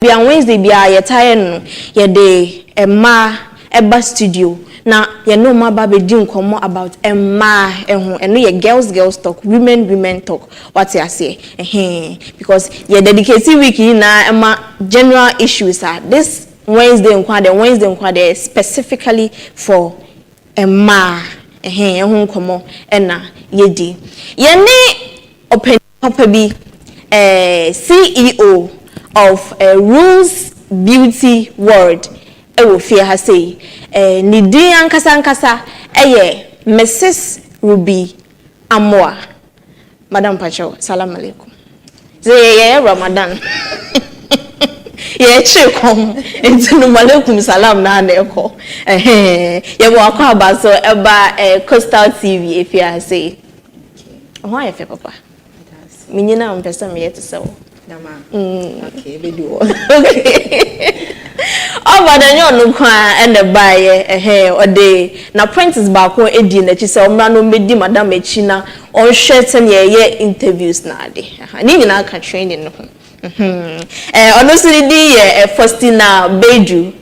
Be on Wednesday be a tire ye day eba studio. Now you know my baby doing come about and no ye girls talk, women talk. What you say? Because ye dedicated week na general issues are this Wednesday and specifically for come yedi. Ye ne open papa bi CEO of Rules Beauty World. Ewo fear ha say nidi ankasa Mrs. Ruby AMOAH. Madam Pacho, salam alaikum. Say Ramadan. Ye chekom enti no malaikum salam na na eko. Ye wo akwa ba so eba Coastal TV if you say. Why if papa? Minyina mpesa me yet so. Okay, BAIDOO. Okay. Oh, but then you no kwa and the buy or day. Na Apprentice back on Eddie na chisa omrano medi madam echina on shirts and ye interviews na de. Ni na ka training no. Honestly di FAUSTINA BAIDOO.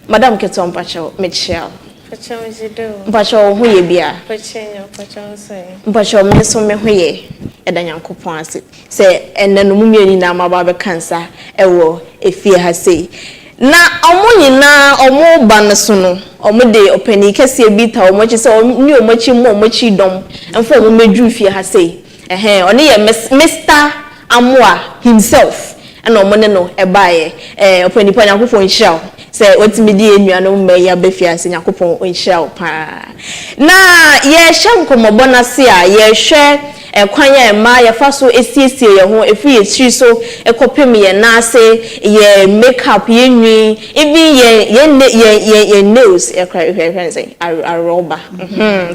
Madam keton pacho Michelle. Pacho jido. Pacho hu ye bia. Pacho say. Pacho me so me hu ye. Eda Nyankopon ase se enne no mumieni na maba be kansa ewo efie ha sei na omunyina omu ba ne so no omu de opani kese bi ta omu chi se ni omu chi dom enfo omu medru fie ha sei oni ye Mr. AMOAH himself and omu ne no ebaye opani pa Nyankopon hia se otimi di enua no me ya be fie ase Nyankopon hia pa na ye hye nkomobo na se a ye hwe kwanya ma ya faso esiesie ye ho efi ye chi so ekopem ye na se ye makeup ye nwi even ye nails ye cry say aroba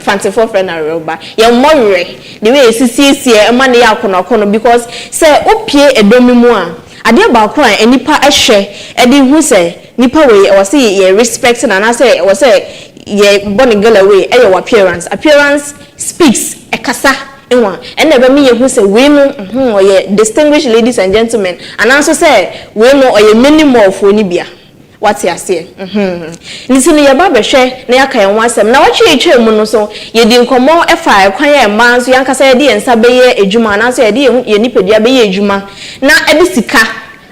fancy for friend aroba ye morre the way esiesie e ma ne ya kono because say opie edomi mu a ade ba ko a enipa ehwe e di hu say nipa we e say ye respect na na say e say ye born girl away e your appearance speaks ekasa enwa and never me who say we no oye distinguished ladies and gentlemen and also say we no oye minimum for ni bia what you say listen ya ba behwe na ya kan wasem na wachi etwe mu no so ye di nkomo efa kwan ya ma so yanka say de ensa be ye ejuma na so ye de ye nipadua be ye ejuma na edi sika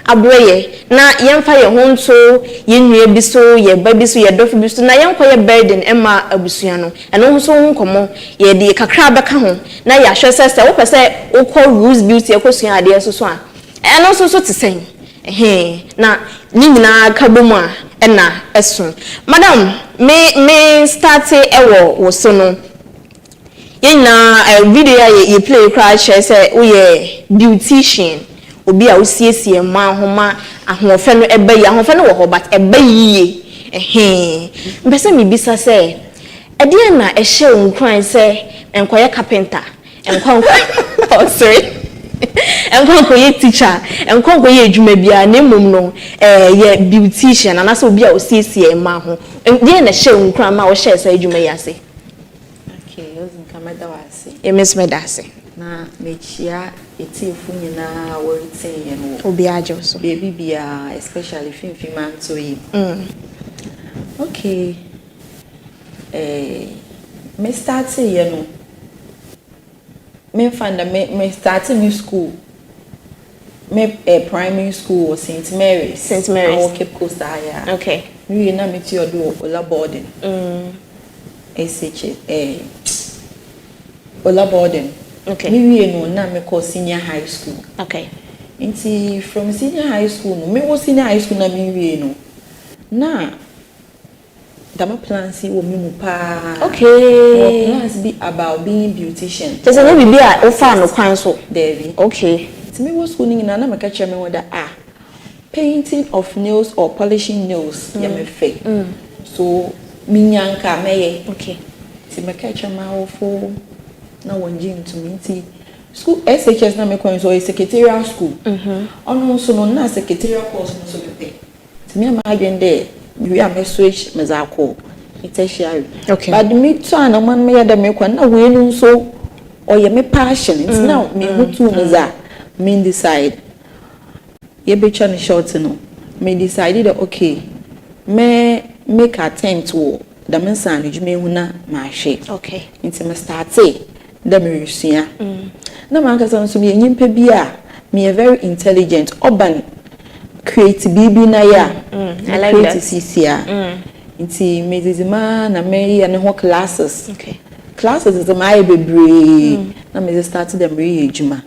abroye na yemfa ye honso ye nua bi so ye ba bi so ye dofu bi so na yenko ye burden ema abusua no eno ho so nkomo ye de kakra beka ho na ya hwe sese wo pese ukọ Rules Beauty ekosua ade so a eno so tesen na ni nyina kabomu a na esun madam me start ewo wo so no ye na video ye play crash say wo ye beautician obi a osiesie ma homa ahofe no eba yi ahofe no wo ho but eba yi mbese mi bisa se ede na ehye onkran se enkoye carpenter enkon oh sorry enkon ko ye teacher enkon ko ye adwuma bia na mum no ye beautician na so obi a osiesie ma ho de na ehye onkran ma wo hye se adwuma yi ase okay ozin kamada wase e miss me dase na mechia etifu nyina woritin ye no obi ajo so baby bia especially finfin man to yi okay me start ye no me find me start new school me primary school was St. Mary's I Cape Coast area okay we na me ti odo ola boarding SH ola boarding. Okay. Me no na me call senior high school. Okay. Inti from senior high school no me was senior high school na me no. Na dama plans wo me mu pa. Okay. Plans be about being beautician. Just no be a ofa no kwan so. There. Okay. Ti me was school ni na me ka kire me wada painting of nails or polishing nails ya me fe. So minyanka meye. Okay. Ti me ka kire ma wo fo na wonji to me school SHS na me kwan so secretarial school ono so no na secretarial course no so be ti me ma agende we am switch me za ko tertiary okay but me to an man me ya da me kwan na we no so oye me passion it's now me who to me za me decide ye be try short no me decided that okay, me make attempt to the mensan adwuma hu na ma hwe. Okay. Nti me start da me resua. Na man ka so me nyimpa bi a me very intelligent, urban, create bibi na ya. I like create that. CCA. Nti me dizima na me ya ne ho classes. Okay. Classes is my bebre. Na me start them re adwuma.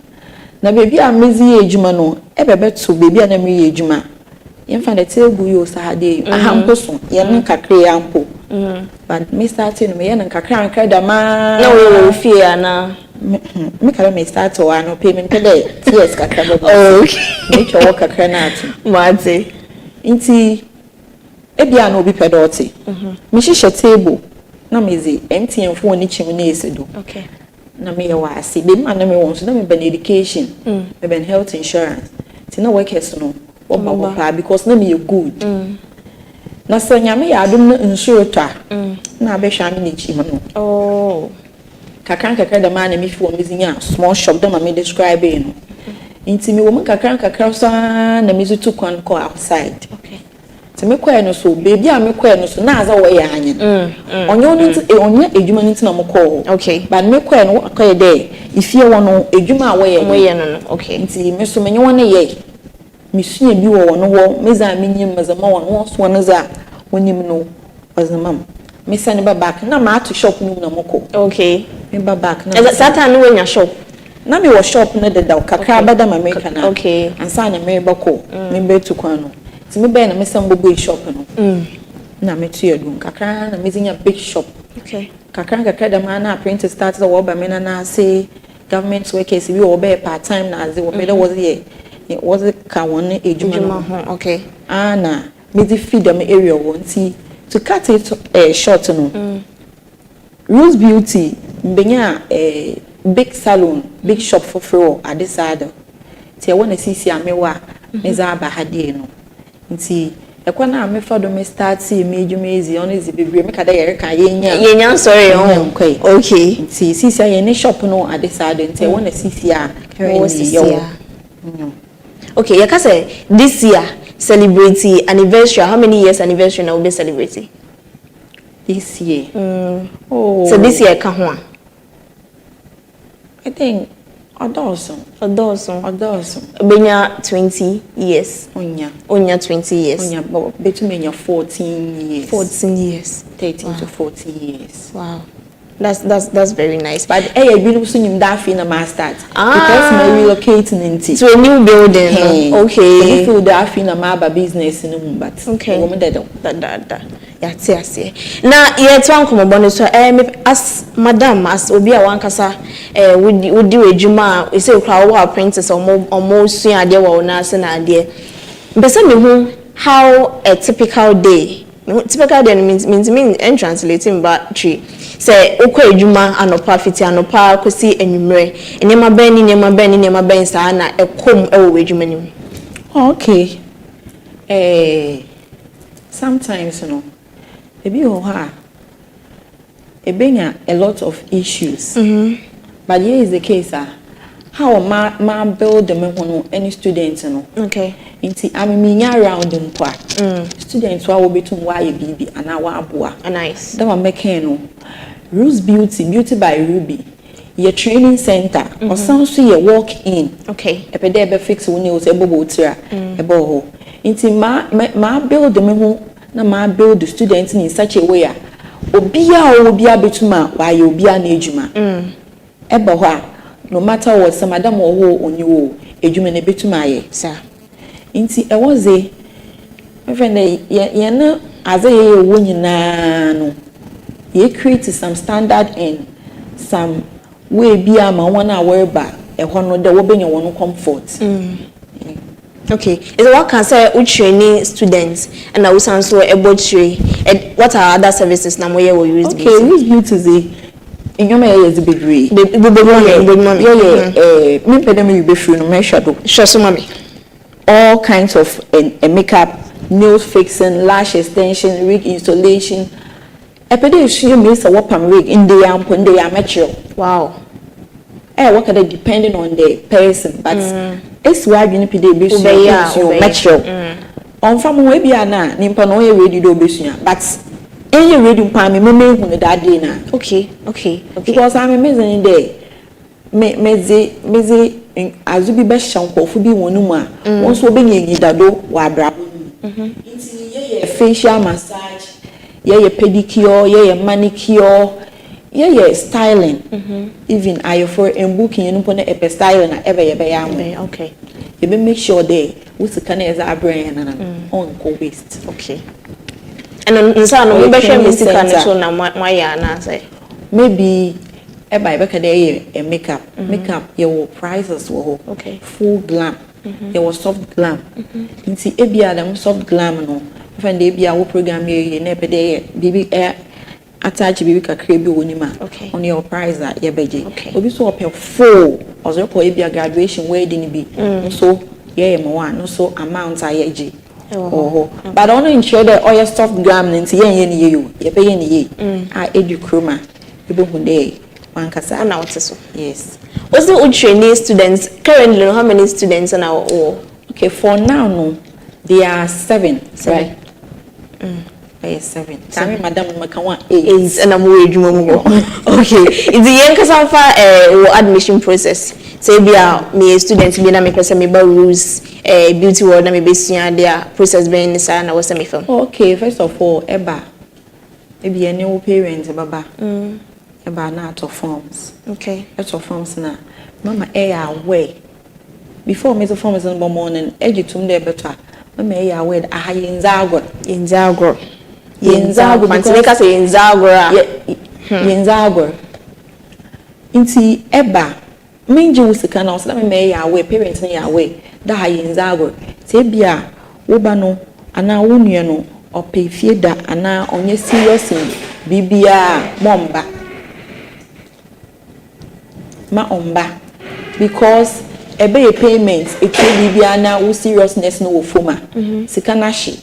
Na baby a mezi adwuma no e bebe to baby a na me adwuma. Yen fa the table yo sahade ahampo so ye ne kakre ampo. But me starting me yen kakra kakra da ma. Na we fear na. Me kala me start to ano payment pay yes kakra baba. Oh, okay. Me cho kakra na atu. Mate. Nti e bia na obi pedoti. Me hihye table na mezi MTN phone ni chim na esedo. Okay. Na me wa ase be ma na me won so na me ben education, me ben health insurance. Ti na workers no oba because na me good. Na so nyame ya adum na insure twa. Na be hwa me ni chi no. Oh. Kakra da man na me fi wo mezinya small shop da ma me describe no. Nti me wo me kakra so na me zutu kwan ko outside. Okay. Ti me kwa no so baby a me kwa no so na aza wo ya anyen. Onyo no nti onye edwuma nti na mo ko. Okay. But me kwa no akoye dey ifie wo no edwuma a wo ye no. Okay. Nti me so menye wona ye. Me sua bi wo no wo meza menyim mazama wo so no za wonim no ozamam. Me sane ba back na ma to shop no na moko. Okay. Me ba back na. Is that time when your shop? Na me wo shop no de da kakra bada ma America na. Okay. Ansa na me bako. Me be to kwan no. Ti me be na me sam bobo shop no. Na me to yedun kakra na me zinya big shop. Okay. Kakra da man na Apprentice started wo ba me na say government workers bi wo be part time na ze wo be was here. It was a kawon ejuma. Okay. Na me di feed them area wonti to cut it short no. Rose Beauty mbenya big salon, big shop for floor at this side. Ti I want to see amewa me za ba hade no. Nti ekwa na me fa do me start see me ejuma ezi on ezi bebre me kada yere kan yenya sorry okay. Nti see ye ne shop no at this side nti I want to see Okay, you can say this year celebrity anniversary. How many years anniversary now will be celebrating? This year. Oh. So this year can one. I think Adawson. Benya 20 years. Onya 20 years. Onya between 14 years. 14 years. 13 to 14 years. Wow. That's very nice. But I been using that in a master because my relocating into to a new building. Hey. Okay. If you that in a maba business in a room, but okay. Woman that yeah, see. Now, yeah, to uncle bonus. So, as madam, as Obia Wankasa, would do a juma. We say our Apprentice or more soon. Idea or nurse and idea. But some how a typical day. Typical day means translating but tree. Say okwa edwuma anopa fiti anopa kosi enwumre enema ben sa na ekom ewo edwuma nim. Okay. Sometimes ebi ho ha ebenya a lot of issues. But here is the case how ma build them no any students no. Okay. Inti ameminya around them kwa. Students wa wo betum wa ye bibi ana wa aboa. Nice. That one make no. Rose Beauty by Ruby. Your training center or some so you walk in. Okay. Epede be fix when you say bobo tira ebo ho. Inti ma build them ho na ma build the students in such a way obia betuma wa ye obia na ejuma. Ebo ho no matter what some madam wo ho onyi wo ejuma na betuma ye. Sir. Inti e was a my friend ye na aza ye wo nyina no. You create some standard and some way be a man one hour back a one the wobbling one comfort. Okay. Is what can say training students and I will sound so about and what are other services now we will use? Okay, Rose Beauty in your may is a big read. The mommy. Me pedemi be free no measure do. Sure, so mommy. All kinds of makeup, nail fixing, lash extension, wig installation. Epede issue means a wapam rig in the amp when they are mature. Wow. What can they depending on the person, but it's why you need to be mature. on from we be na nimpa no ye ready do besua but any ready pa me hu that day na okay because I'm amazing day meze azubi be shankofo bi wonu mu a won so be nyi dado wa abra nti ye facial massage ye pedicure ye manicure ye styling even I for booking you no e styling na ebe ye be ya okay you be make sure there we can as a brain and on co waste okay and nsa no we be hwe musica ne so na my ya na say maybe e buy back there a makeup your prices wo okay full glam there was soft glam nti e bia dem soft glam no friend e bia wo program ye na e be there bibi attach bibi kakra bi wonima on your price that ye beje obi so op full ozo ko e bia graduation wedding bi so ye mo one so amount ayeje but only ensure that all your soft glam nti ye ni ye yo ye be ye ni ye edu chroma e be hu dey one kasa na what so yes also we train students currently how many students in our okay for now no there are 7 right 7. Tami madam maka 8 and I'm adwuma mu. Okay. It's the young kasanfa admission process. Say bia me students bi na me pese me ba rules beauty world na me be sua their process be ni sa na wo se me fam. Okay, first of all eba ebi ene wo parents baba. Eba na to forms. Okay. To forms na mama aware. Before me to forms in the morning ejitum de better. Mama aware ahayinzagor. Inzagor. Yenzagor mantika say yenzagor yenzagor inti eba minji wusika na osala me ya we parents na ya we da ha yenzagor te bia wo ba no ana wo nue no opefie da ana onye serious bibia momba ma omba because ebe ye payments e ke bibia na wo seriousness no wo foma sika na shi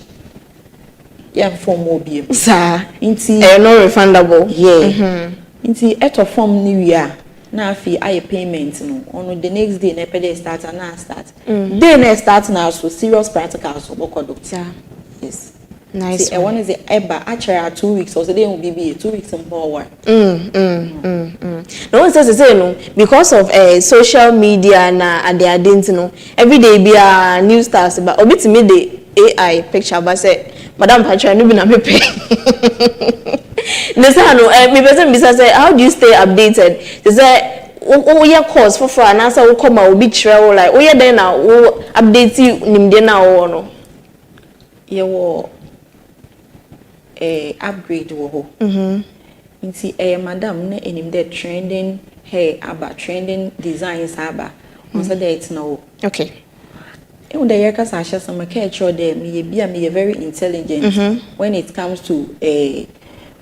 yeah form obiem sir inti no refundable yeah inti eto form ni wia na afi aye payment no on the next day na pede start na start day na start na so serious practical so bokodo sir yes nice see, I want to say eba actually 2 weeks so they will be 2 weeks and forward no one says say no because of social media na ade adent no every day be a new stars but obitimi the AI picture but say madam Patricia no be na me pay Nessa no me person be say how do you stay updated they say your course for an answer will come out be travel like oh yeah then now update you nimde na wo no ye upgrade wo ho nti madam na enim the trending hair about trending designs aba on say that no okay the year Sasha some catcher them me very intelligent when it comes to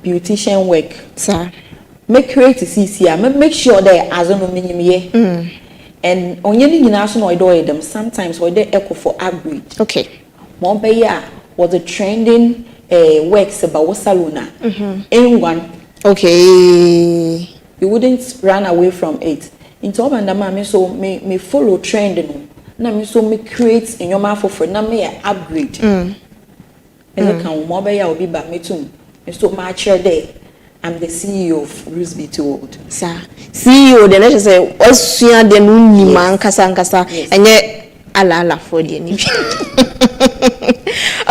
beautician work sir make create see make sure that as no minimum ye and onye ni nyina so no do them sometimes we dey echo for upgrade okay mo be ya was the trending works about salona in one okay you wouldn't run away from it into obandama me so me follow trend no na me so me create in your mouth for na me upgrade and can mo be ya obi ba metum me so ma share there I'm the CEO of Bruce Beauty World sir CEO the let's say osua de no nyima nkasa enye ala for the ni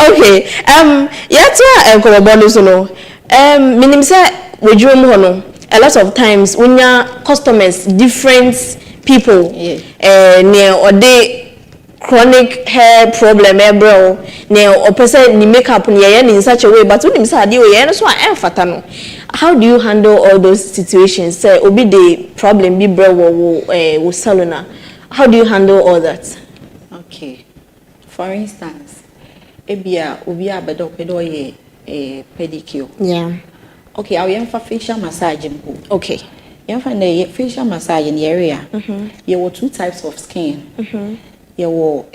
okay yata enkobodo so no minim say wejum ho no a lot of times when your customers different people near or they chronic hair problem bro near or person ni makeup near in such a way but when him say dey so enfata no how do you handle all those situations say obi the problem be bro wo salona how do you handle all that okay for instance ebia obi abedo pedo ye pedicure yeah okay I am for facial massage okay you find the facial massage in the area there were 2 types of skin there were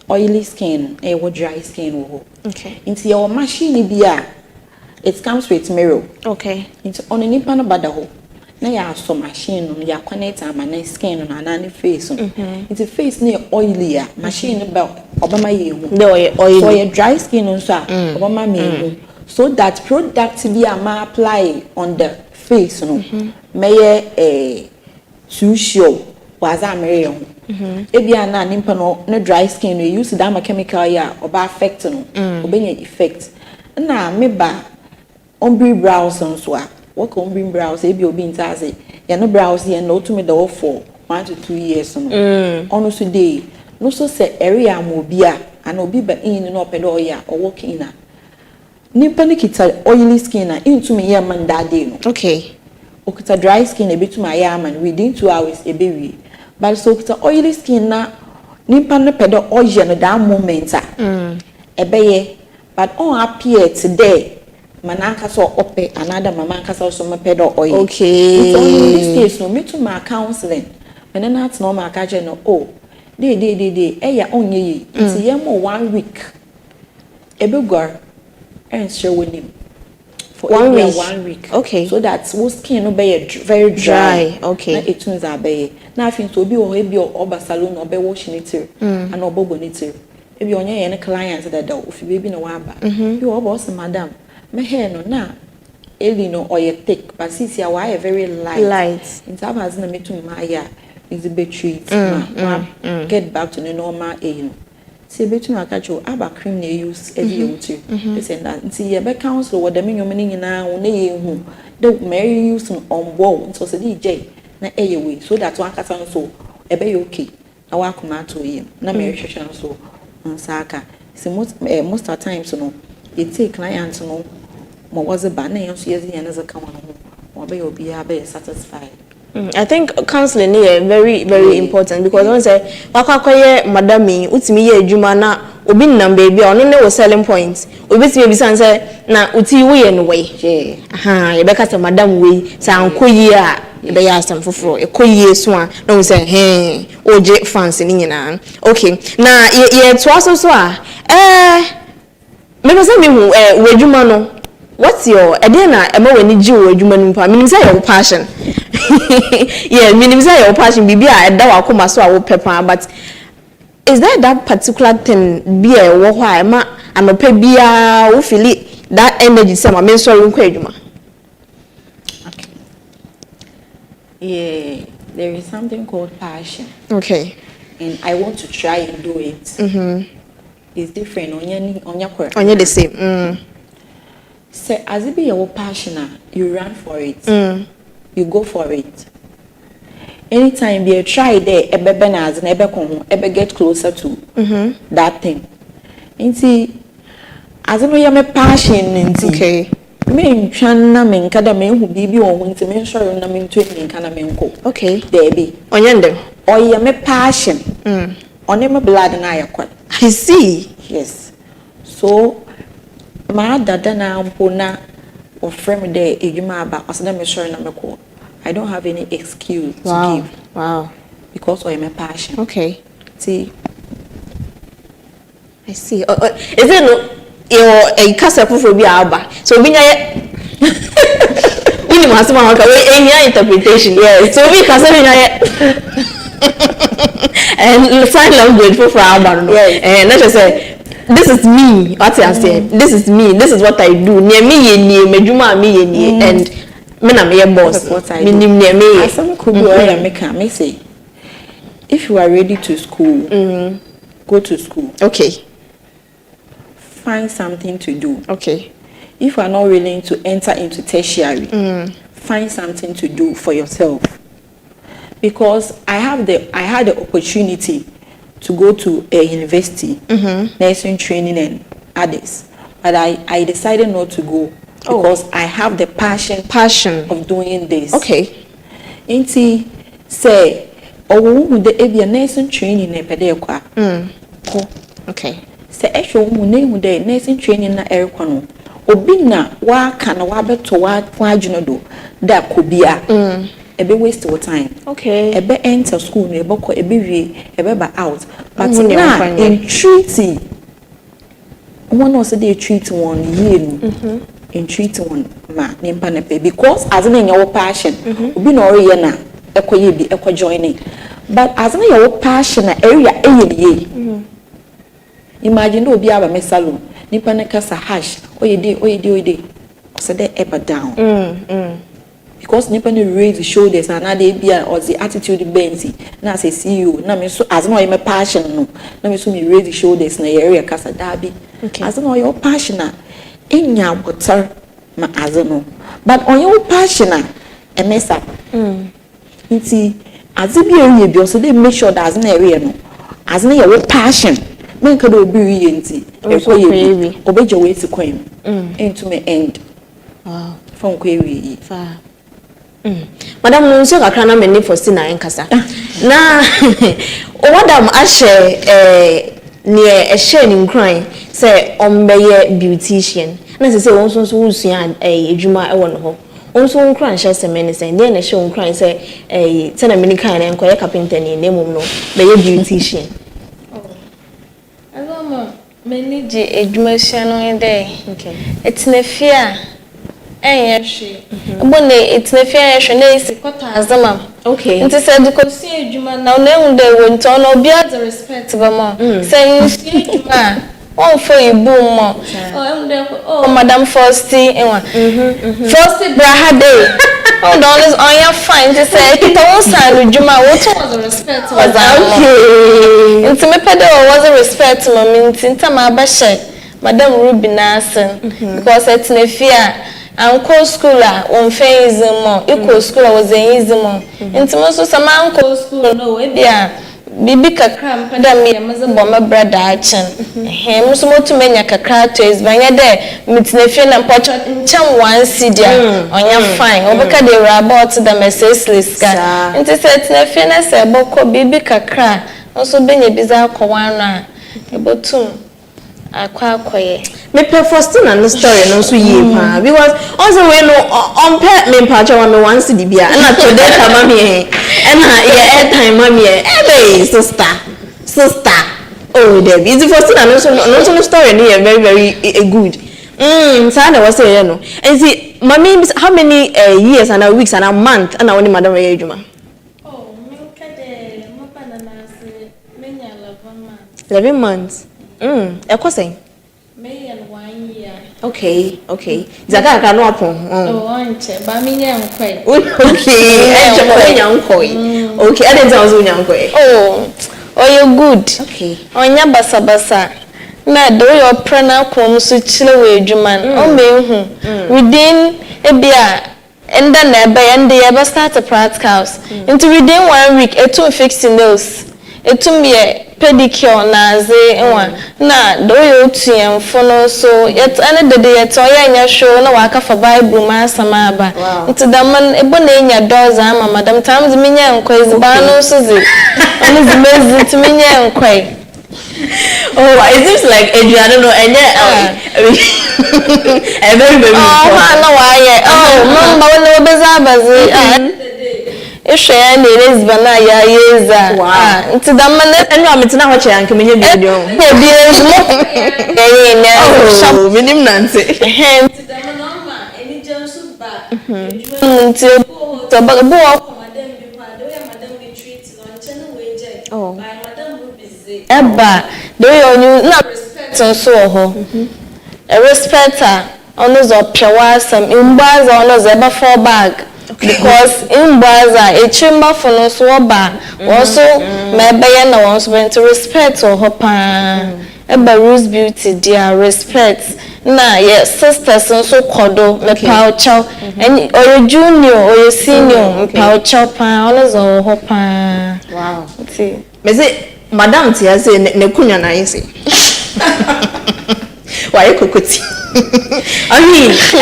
oily skin there were dry skin okay into your machine bia it comes with mirror okay into on any pan badaho na ya so machine no ya connect am na skin no na na face no it's face na oily a machine ba obama ye hu the oil so your dry skin no so a obama me hu so that product be am apply on the face no may too sure was am re hu ebia na nimpa no na dry skin no use that chemical ya oba affect no obenya effect na me ba ombre brows so a work on bring brows ebi obi ntaase ya no brows ye no to me the for 1 to 2 years no ono so dey no so say area am obi a and obi ba in no pedo ya or working na nimpa ne kita oily skin na into me ya man that day no okay okita dry skin e bitu my ya man within 2 hours e be wi but so okita oily skin na nimpa ne pedo oil no that moment a e be ye but on appear today mananka so ope another mama kasa so me pedo oil okay so in this case no me to my counseling when na at no ma ka je no oh dey eya onye yi nti ye mo 1 week ebegor and share with him for 1 week okay so that wo skin no be very dry okay na etunes abaye na afin so obi o ebi oba salon obe wash nitir and obobo nitir ebi onye ye ne client that da ofi baby na wa aba bi oba o madam my hair no na eli no or thick but since ya why very light in time has na me to my ya is a bit treat get back to the normal aim see between my catch aba cream they use every year too say that see ya be counsel what the minimum nyina wo na ye hu the mary use on board so say DJ na way so that one kasa so e be okay na wa kuma to him na mary hwehwe so nsaka see most of times no you take clients no mo was ba na yen so yes yen as a come on mo be obi a be satisfied. I think counseling is very important because when say wakwakoye madami utimi ye adwuma na obi nnam baby ono ne wo selling point obi ti be san say na uti wo ye no way ye be ka say madam we say ankoyi a be ya asam foforo ekoyi so a na wo say oje fancy ni nyina okay na ye to aso so a maybe say me hu we adwuma no what's your edena ema wani ji wo adwuma no mpa minim say your passion yeah minim say your passion bibi a eda wa koma so a wo pepa but is there that particular thing be a wo hwa ema anopa bia wo feel that energy say ma me so ro nkwa adwuma okay yeah there is something called passion okay and I want to try and do it it's different onye the same say as it be your passion you run for it you go for it anytime you try there ebe na as na ebe kon ebe get closer to that thing nti as no ya me passion nti okay me ntwan na me nka da me hu bibi won nti me sure na me ntwe me nka na me nko okay there be onye ndem oya me passion on me blood na yakwa I see yes so my dada na ampo na o frame there ejuma aba osna me sure na me ko I don't have any excuse to give because I my passion okay see I see is it no your a kasa foforo bi aba so bi nya we must want we any interpretation yes so we kasa bi nya and sign language foforo aba no and let's just say this is me what I said this is me this is what I do near me ye near medjuma me ye near and me na me boss me nim near me asam could be all make am me say if you are ready to school go to school okay find something to do okay if you are not willing to enter into tertiary find something to do for yourself because I had the opportunity to go to a university nursing training and others but I decided not to go because I have the passion of doing this okay nti say owo the ebia nursing training na pede kwa okay say ehwe mu na hu the nursing training na erekwa no obi na wa ka na wa beto wa adwuno do da kobia ebe waste your time okay ebe enter school no ebe ko ebe wie ebe ba out but now in treaty one also dey treat one year no in treat one ma nimpa na pe because as na your passion obi na ori ye na ekoye bi joining but as na your passion na area eye imagine obi aba me salon nimpa na kasa hash oyede so they up and down because nimpa na raise the shoulders and na dey bia or the attitude benzi na say see you na me so as na your passion no na me so me raise the shoulders na area kasa dabi as na your passion na enya water ma azeno but on your passion a mess up nti azibi area bi so they make sure that as na area no as na your passion men ka do bi wi nti ekoye obeje we ti kwan into me end wow from kwewi fa madam no nso kakra na me FAUSTINA enkasa na o madam a share near share in crime say ombeye beautician na say won so wusua edwuma e won ho won so crime share say men say na share crime say tena mini kan na enkoye carpenter ni na mum no beye beautician aloma meni je edwuma hia no ende etna fia enhwe ebone etna fia enhwe na isi kwata azama nti say dukosi edwuma na na ehun dey won to no bia the respect ba mo say nsi edwuma on for ibu mo ehun dey madam FAUSTINA FAUSTINA braha dey on dollars on your fine to say kita won san edwuma what was the respect was nti me pede was the respect mo minti ntama abahye madam Ruby Nasen because etna fia Uncle school on Fazimo, equal school was a ismo. Intimaso some uncle school no idea. Bibi kakram padami amaze bomba brother action. Him so to many kakraters banya there mitnefia na portrait ncham one sidia on your fine. Obeka de rabot the message list ka. Inti set nefia na se boko bibi kakra. Also benye biza ko wana. Ebotum akwakoye me FAUSTINA no story no so ye pa because also we no on pet me pa cha me once di bia na to data mami e na ye airtime mami e sister oh there is FAUSTINA no story no very very good so na was say no and see mami how many years and weeks and a month and only madam we adwuma me kade mo pa na say menya 11 months Ekosen? May and 1 year. Okay. Zaka no upon. Onche, ba mi nyankwe. Okay, okay, I didn't also nyankwe. Oh, you good. Okay. Onya basa. Na do your prana kom so chile we adwuman. O mehu. Within ebia enda na ebe ende ye start a practicals. Into within 1 week, etum fixing nails. Etum ye pedicure na ze enwa na do yo tuemfo no so yet ane dede yet oya nya show na waka for bible ma sama aba nti da man ebo na nya doors ama madam times minya nkwai ziba no so ze oni zimezi ti minya nkwai it seems like I don't know very no why mama wona obeza bazi Ishwe na Elizabeth na ya yeza nti da man enu ametina ho che anke menye video na bi ezmo shop minim nanse nti da man ma eni jansu ba nti to ba bo madam bi pa do ya madam bi treat no nche na weje by madam Ruby ze eba do you na respect so ho a respecter ono zo pyewa sam imbaza ono zo eba for bag because in Baza a chamber for no swaba also mebeye na wants to respect or hopa eba Rose Beauty dear respect na yes sisters so kodo me paucho and or junior or senior paucho pa always or hopa wow see me say madam tia say ne kunya na yin say why kokoti I mean, is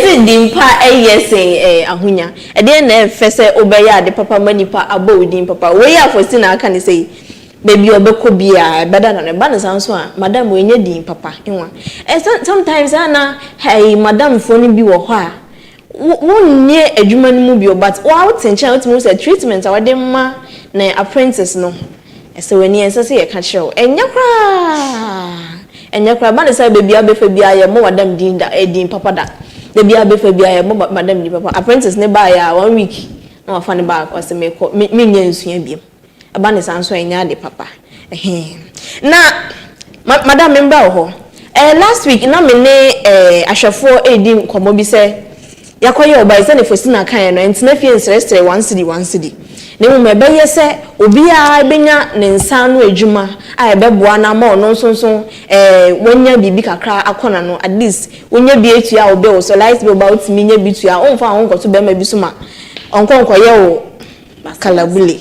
it dimpa say ahunya. Again, fese obeya de papa manipa abo dim papa. We ya FAUSTINA can say baby obeko bia better than a balance answer. Madam we need dim papa. And sometimes Anna hey madam phone bi wo ho won near adwuma no mu bi but wow tension out mu say treatment awade ma na apprentice no. So when you say e ka show. Enya kra. Enya kra ba na say baby abefa bia ye mo wadam din da din papa da the bia be for bia madam ni papa apprentice ne ba ya 1 week na wa fa ne ba o se me nya nsua biem aba ne sanso enya de papa na madam member ho last week na me ne ahwefo edi nkomo bi se yakoye obai se ne FAUSTINA kan no entina fie nsrestre 1 cedi ne mu me beye se obi a benya ne nsa no adwuma a ebeboa na ma ono nsonson wonya bibi kakra akona no at least wonya bi etua obi o so light be about me nya bi tua onfa onko to be ma bi so ma onko ye o makalabule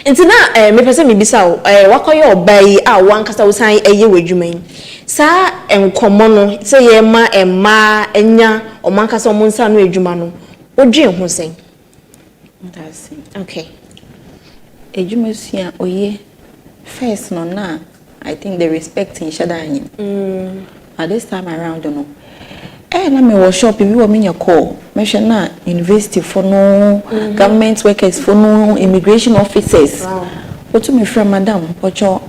entina me pese me bisa o wakoye obai a wankasa wosan eye wadwuma yi sa enkomo no se ye ma emma enya omankasa omunsa no adwuma no odwe ho sen. That's it. Okay. Ejumasuya oye first no na I think the respect in shadanya. At this time around no. Na me wo shop bi wo me call. Me hwe na university for no, government workers for no, immigration officers. Wow. Otu me from madam ocho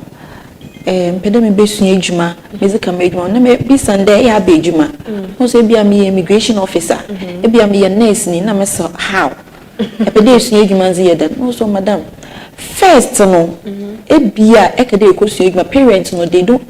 mpede me besua adwuma, mezika me adwuma na me bi sande ya ba adwuma. Ho so bia me immigration officer, e bia me nurse ni na me so how epede esua adwuma nzi yeda no so madam first no ebia ekede ekosua adwuma parents no they don't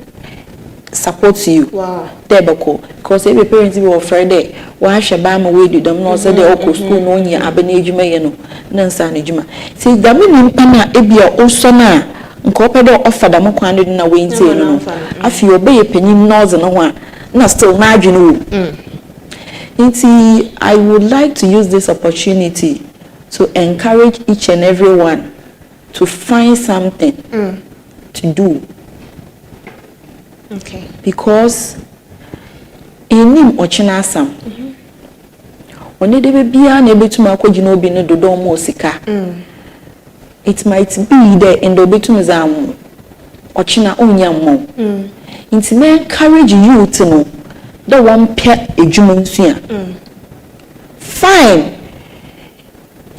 support you. Wow. Debako because every parents be offer there wa hwe ba ma we do them no say they oko school no nya abana adwuma ye no na nsa na adwuma see da me nimpa na ebia oso na nko opede offer da mo kwan do na we ntie no afi obeye panyin nose no ho a na still na adwene wo I would like to use this opportunity to encourage each and everyone to find something to do. Okay. Because enim ochina asam. One day bia na ebetuma akogina obi no dodo mo sika. It might be there in the betum zam ochina onya mo. Nti na encourage youth no the one pair edwuma nsua. Fine.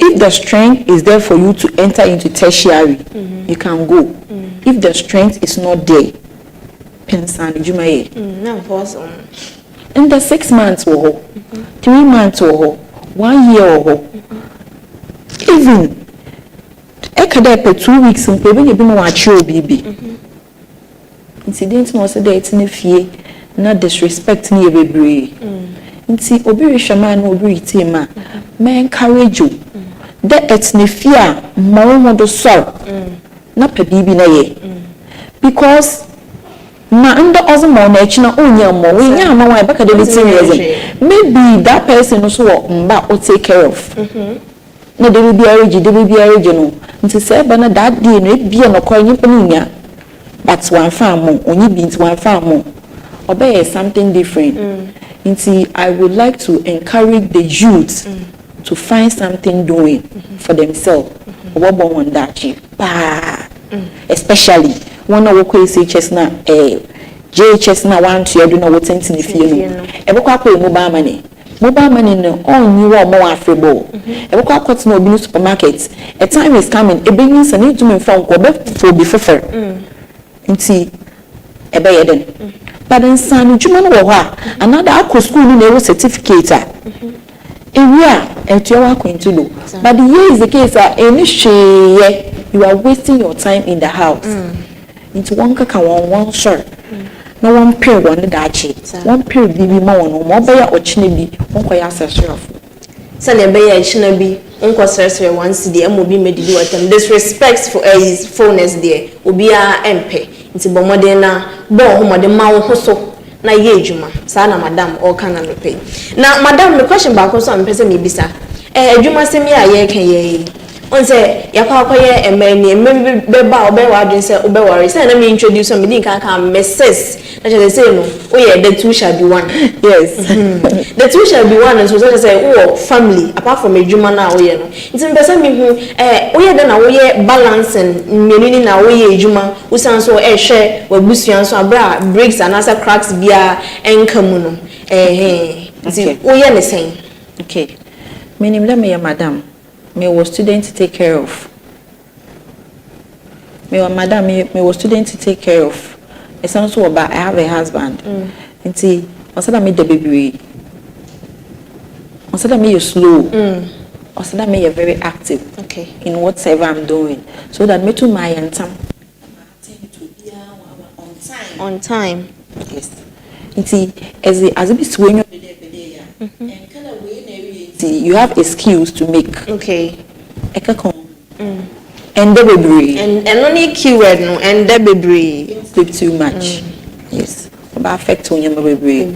If the strength is there for you to enter into tertiary, you can go. If the strength is not there, pensan edwuma ye. Na force on. In the 6 months wo 3 months wo 1 year wo even ekada per 2 weeks mpe be bi no wa chi obibi. Incident no say that na fie na disrespect ni ebebre. Nti obi rehwema na obi ritima me encourage you that etnefia ma wo do so na pa bibi na ye because na under ozmo na echina onya mo we nya ma wan baka de litin maybe that person also mba o take care of na de bi arrange no nti say ba na that day no bia no kwa nyi panya but one farm mo onyi bi nti one farm mo obey something different. Nti I would like to encourage the youth to find something doing for themselves. Especially one of the SHS na JHS na one to do no what in if you know. Ebekwa mobile money. Mobile money no on you are more affordable. Ebekwa kwat no bi supermarket. A time is coming. Ebegins and need to inform ko be be fefer. Nti ebeye den. But in San Juman Waha, another aqua school in a certificate. Area and you are going to do. But the year is the case that any share you are wasting your time in the house. Into one kaka one shirt. No one pair one dachi. One pair baby more no buyer or chinibi, one quite accessory. Sunday Bay Chinabi, Uncle Sir, once the MOB made you at them. Disrespect for his phoness there will be a MP. Nti bomodena bo homo de ma wo so na ye adwuma sa na madam all can and pay na madam the question back so am pese me bisa adwuma sem ya ye kan ye on say yakwa akoye emani be ba obe wa adwen say obe worry say na me introduce me din kan message na je say no oh yeah the two shall be one. Yes. The two shall be one and so say oh family apart from adwuma na oh yeah no nti me pese me hu oh yeah na oh yeah balancing menini na oh yeah adwuma usan so hwe wabusuan so abra breaks and answer cracks bia enkamu no nti oh yeah ne say okay menim la me madam me was student to take care of. Me was student to take care of. It's also about I have a husband. Nti Once that me the baby. Once that me you slow. Once that me you're very active. Okay. In whatever I'm doing, so that me to my time. On time. Yes. As it be swing you have a skills to make. Okay. And the baby. And only keyword no and the baby. Sleep too much. Yes. But affect when you baby.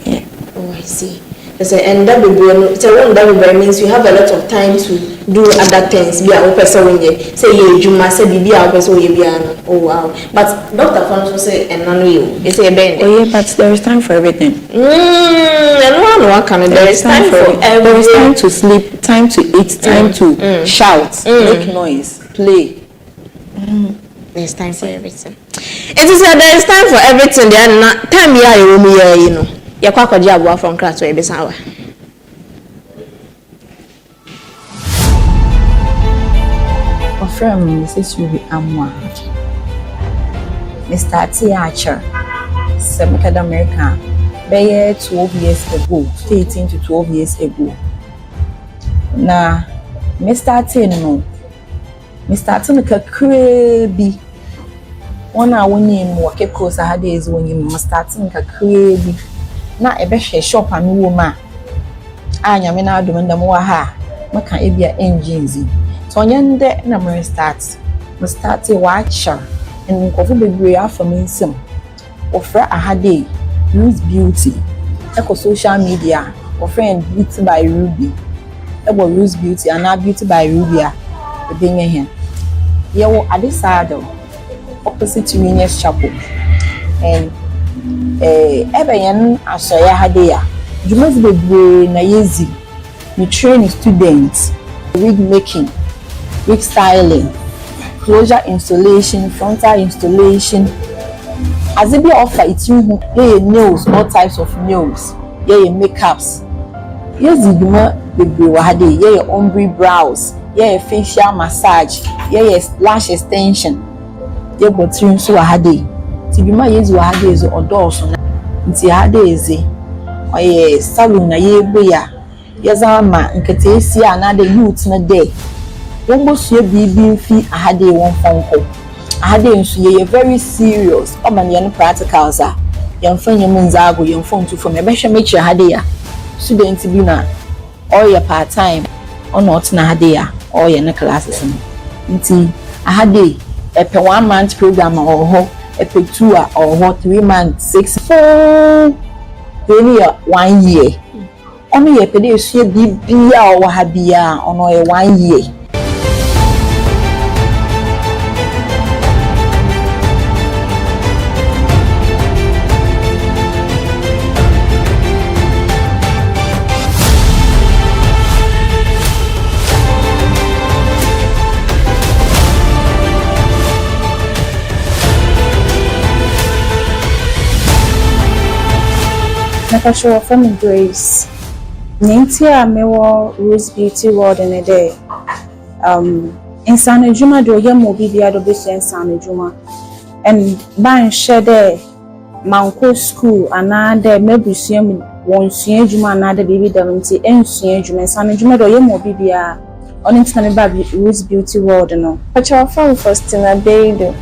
Yeah. Oh, I see. And that baby, so one that baby means you have a lot of time to do other things. Be a person when you say you must say be a person when you oh wow. But Dr. Fonso say and none you. They say bend. Oh yeah, but there is time for everything. And one can there is time for everything. There is time to sleep, time to eat, time to shout, make noise, play. There's time for everything. It is there is time for everything. There are not time you know. You kwa job from class to be sawa. From Mrs. Ruby AMOAH. Mr. T. Archer, Semicad America, Bayer 12 years ago, 18 to 12 years ago. Now, Mr. T. No, Mr. T. Nika crazy. 1 hour name work across a days when you must start Nika crazy. Na ebe shop anu wo ma anya me na adom ndam wa ha maka ebia engines so nyende na me start watcher and nkofo bebre afa me nsem ofra ahade Louis Beauty eko social media friend Beauty by Ruby ebo Louis Beauty and Beauty by Ruby a ebenye hen ye wo adesado opposite Unions Chapel and even asaya hadeya you must be na easy you train students wig making, wig styling, closure installation, frontal installation. As it be offer it you nails, all types of nails, makeups. Yes, the baby wahade, your ombre brows, facial massage, lash extension, bottom so wahade. Tibima yezi wahade is odoso nti hade eze oye salon na yebuya yazama nkete esi anade youth na day wongo sue bibi fi ahade won fonko ahade nso ye very serious oman ye no practicals a yemfanye munzago yemfontu from ebehwe mechi ahade ya student bi na oye part time not na ahade ya oye na classes nti ahade epe 1 month program or epe 2 or 3 months 6 4 1 year only ye pede sue bibia o wahabia ono 1 year. Nakasho from Grace. Nintia mewo Rose Beauty World in a day. Insane Juma do yamo bibia do bese insane Juma. And ban shede manko school another mebusiam won sue Juma another baby davanti en sue Juma insane Juma do yamo bibia on insane baby Rose Beauty World no. Nakasho from FAUSTINA BAIDOO.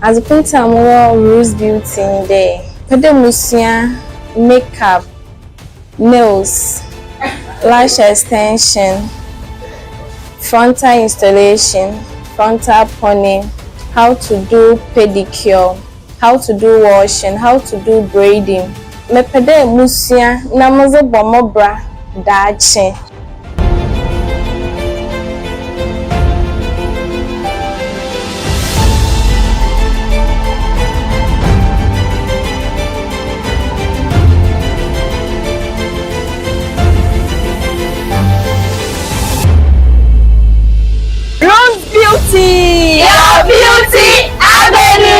As a painter more Rose Beauty in day. Pede musia makeup, nails, lash extension, frontal installation, frontal pony, how to do pedicure, how to do washing, how to do braiding. Me pede musia na moze bomobra dache. Your beauty avenue.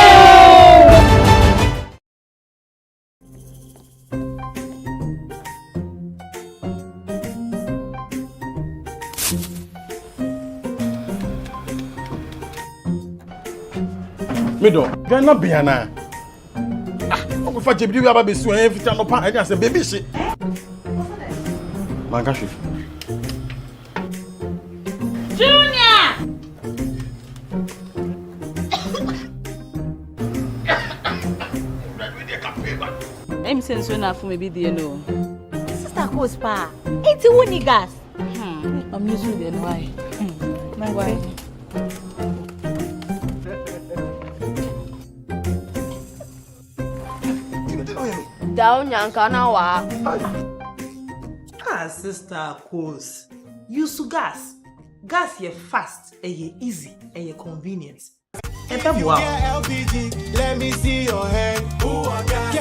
Mido, Ghana Biana. fa jebidi wi aba besu en fita no pa enya se baby she manga shi Junior I'm saying so now for maybe the no. Sister Coast pa. Eti woni gas. I'm using the why. My why? Down yankana wa. Ah, Sister Coast. Use gas. Gas ye fast, ye easy, ye convenient. And wow. LPG, let me see your hand. Ooh, I got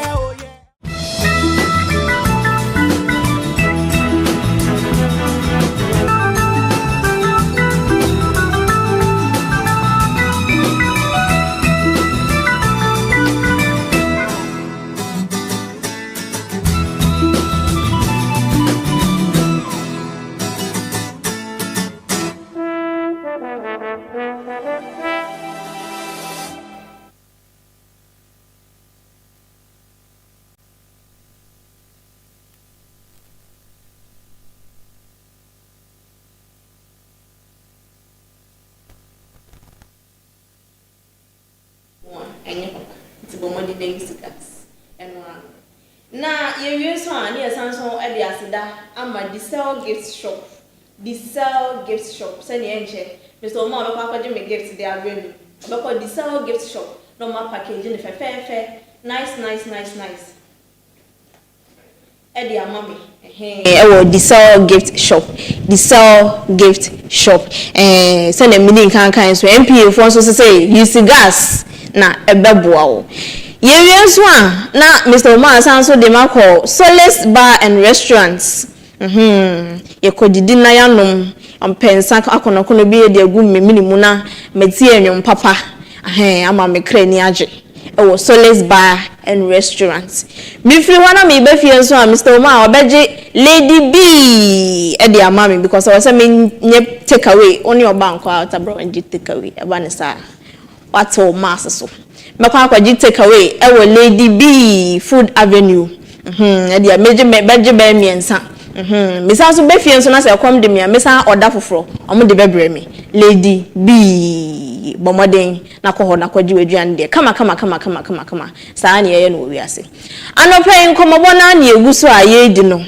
Na you so an yes so e dey asida ama the sell gift shop. The sell gift shop. Say the enche. Mr. Oma be kwa kwaje me gift dey agree. Be kwa the sell gift shop. No ma package ni fe. Nice. E dey amami. The sell gift shop. The sell gift shop. Say na mini kan so MPA for so say you see gas na ebeboa o. Yewe so na Mr. Omar Sanso de mako Solace Bar and Restaurants. Ye kodidi na yanom ampensa akonokono bi de agu memini mu na meti enwom papa. Ama me kra ni age. Ewo Solace Bar and Restaurants. Mi free wana me be fie so Mr. Omar obeje Lady B e de amami because I was say me take away only your bank out abro and take away e ba ne sa. What all mass so. Mekwa akwaji take away ewo Lady B Food Avenue. E dia beje be miensa. Mesa so be fie so na se kom de mia mesa order foforo omo de bebre mi Lady B bomoden na ko na kwaji waduan de kama saa na ye no wiase anope nkomobo na na eguso aye di no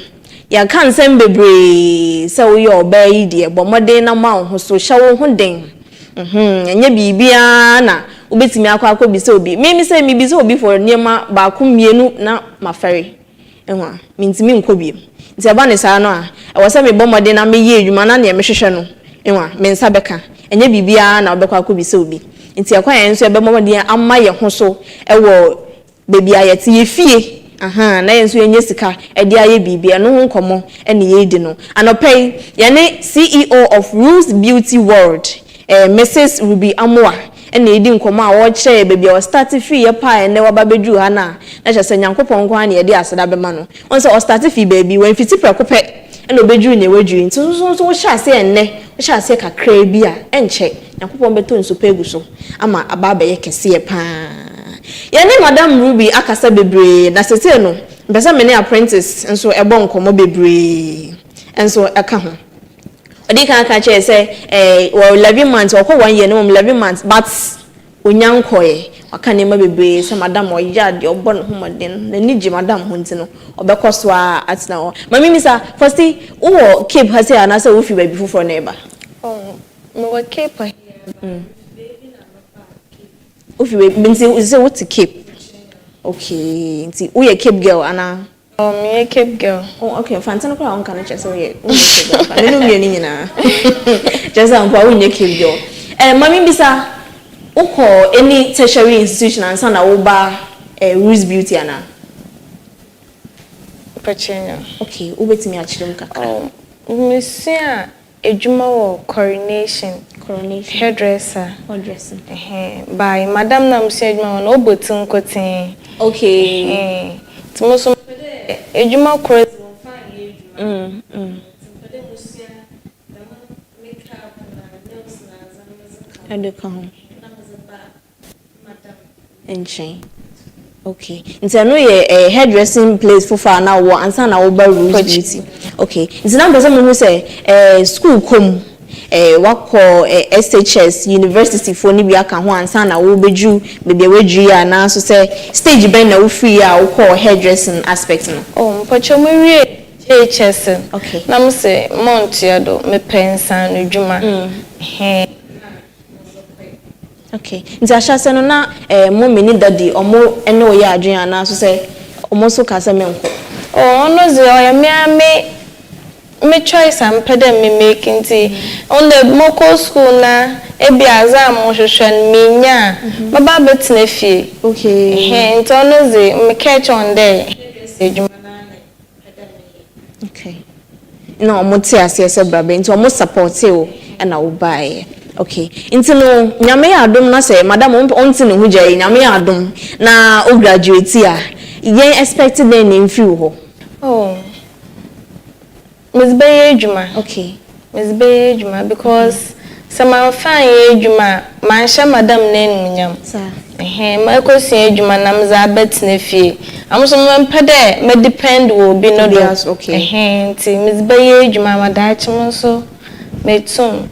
ya kan sem bebre se wo ye obai de bomoden na ma ho so hye wo ho den enye bibia na ubetimi akwa bi se obi me se mi bi se obi for niema ba ko mienu na mafere enwa mintimi nkobi nti aba ne saa no a e wo se me bomode na me ye adwuma na ne me hwehwe no enwa me nsa beka enye bibia na obekwa ko bi se obi nti akwa yen so e be bomode amma ye ho so e wo bebia ye te ye fie na yen so enye sika e dia ye bibia no ho nkomo ene ye di no anopei ye ne CEO of Rules Beauty World Mrs. Ruby AMOAH ene edi nkomo a wo kire bebia o start fee ye pa ene wa babedru ha na chese nyankopon kwa na ye di aseda be ma no on se o start fee baby wen fiti prekope ene obedru ne wadru nti so wo sha se enne wo sha se kakra bi a enche nyankopon beto nso pegu so ama aba ye kese ye pa ye ne Madam Ruby akasa bebre na sese no mpesa me ne Apprentice nso ebo nkomo bebre enso eka ho odi kan ka che say 11 months or 1 year no 11 months but onyankoye aka ne ma bebre say madam oya de obo no homoden na niji madam ho ntino obekoso a atina ho mami misa first wo keep ha say ana say wo fi baby foforo na eba me wo keep here wo fi baby nti say what to keep okay nti wo ye keep girl ana me a Cape girl. Oh, okay. Fancy no kwa on kana chese we. Me no mi ni nyina. Just am kwa unye Cape girl. Mami bisa uko any tertiary institution ansa na wo ba Rules Beauty ana. Pachenya. Okay, ubetimi achirem kakra. Mesia ejuma wo coronation hairdresser. By Madam na mesia ejuma wo obotin kotin. Okay. Timoso ejuma cross fine ejuma musia da makeup na nails na and come madam enchen. Okay. Nti no ye hairdressing place for far now wo ansa na wo ba Rose Beauty. Okay. Nti na person me say school kom wako SHS university for ni bia ka ho ansa na wo beju bebe wedru ya na so say stage ben na wo free ya wo call hairdressing aspect no. Oh, mpacho me wie SHS. Okay. Na me say montia do me pensa no djuma. Okay. Nti ahase no na mo meni daddy omo ene o ya adwen ana so say omo so ka say menko. Oh, no ze o ya me choice am pede me make nti on the moko school na ebi azam hwehwen me nya baba betena fie. Okay. Nti no ze me catch on there. Okay. No, omo ti ase se brabe nti omo support you na wo buy. Okay. Nti no nyame ya adom na say madam onti ne hu gye nyame ya adom na o graduate a yen expected then in few ho. Oh. Miss Bay Juma. Okay. Miss Bay Juma because some fine Juma man sha madam nen nyam. Sir. My question Juma na mza bet ne fie. Am so pede me depend wo bi no do. Okay. Nti Miss Bay Juma madachi mo so me tum.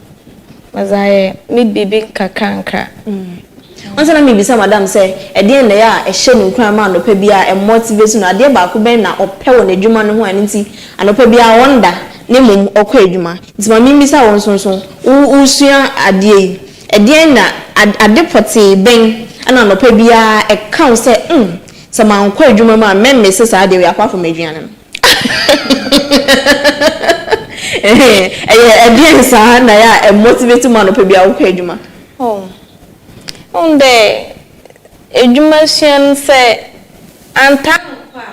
Mazaye mi bibi kakanka. Once na me bisa madam say e dey na ya e hye no kran ma no pa bia e motivate no ade ba ko ben na ope wo na dwuma no ho anti anopa bia wonder ne mum okọ adwuma nti ma me bisa won sonson usua ade yi e dey na ade pote ben ana anopa bia e kan say se ma nkọ adwuma ma memme se sa ade we akwa fo madwuana no bien sa na ya e motivate man anopa bia okọ adwuma. Oh. Onde education say antankwa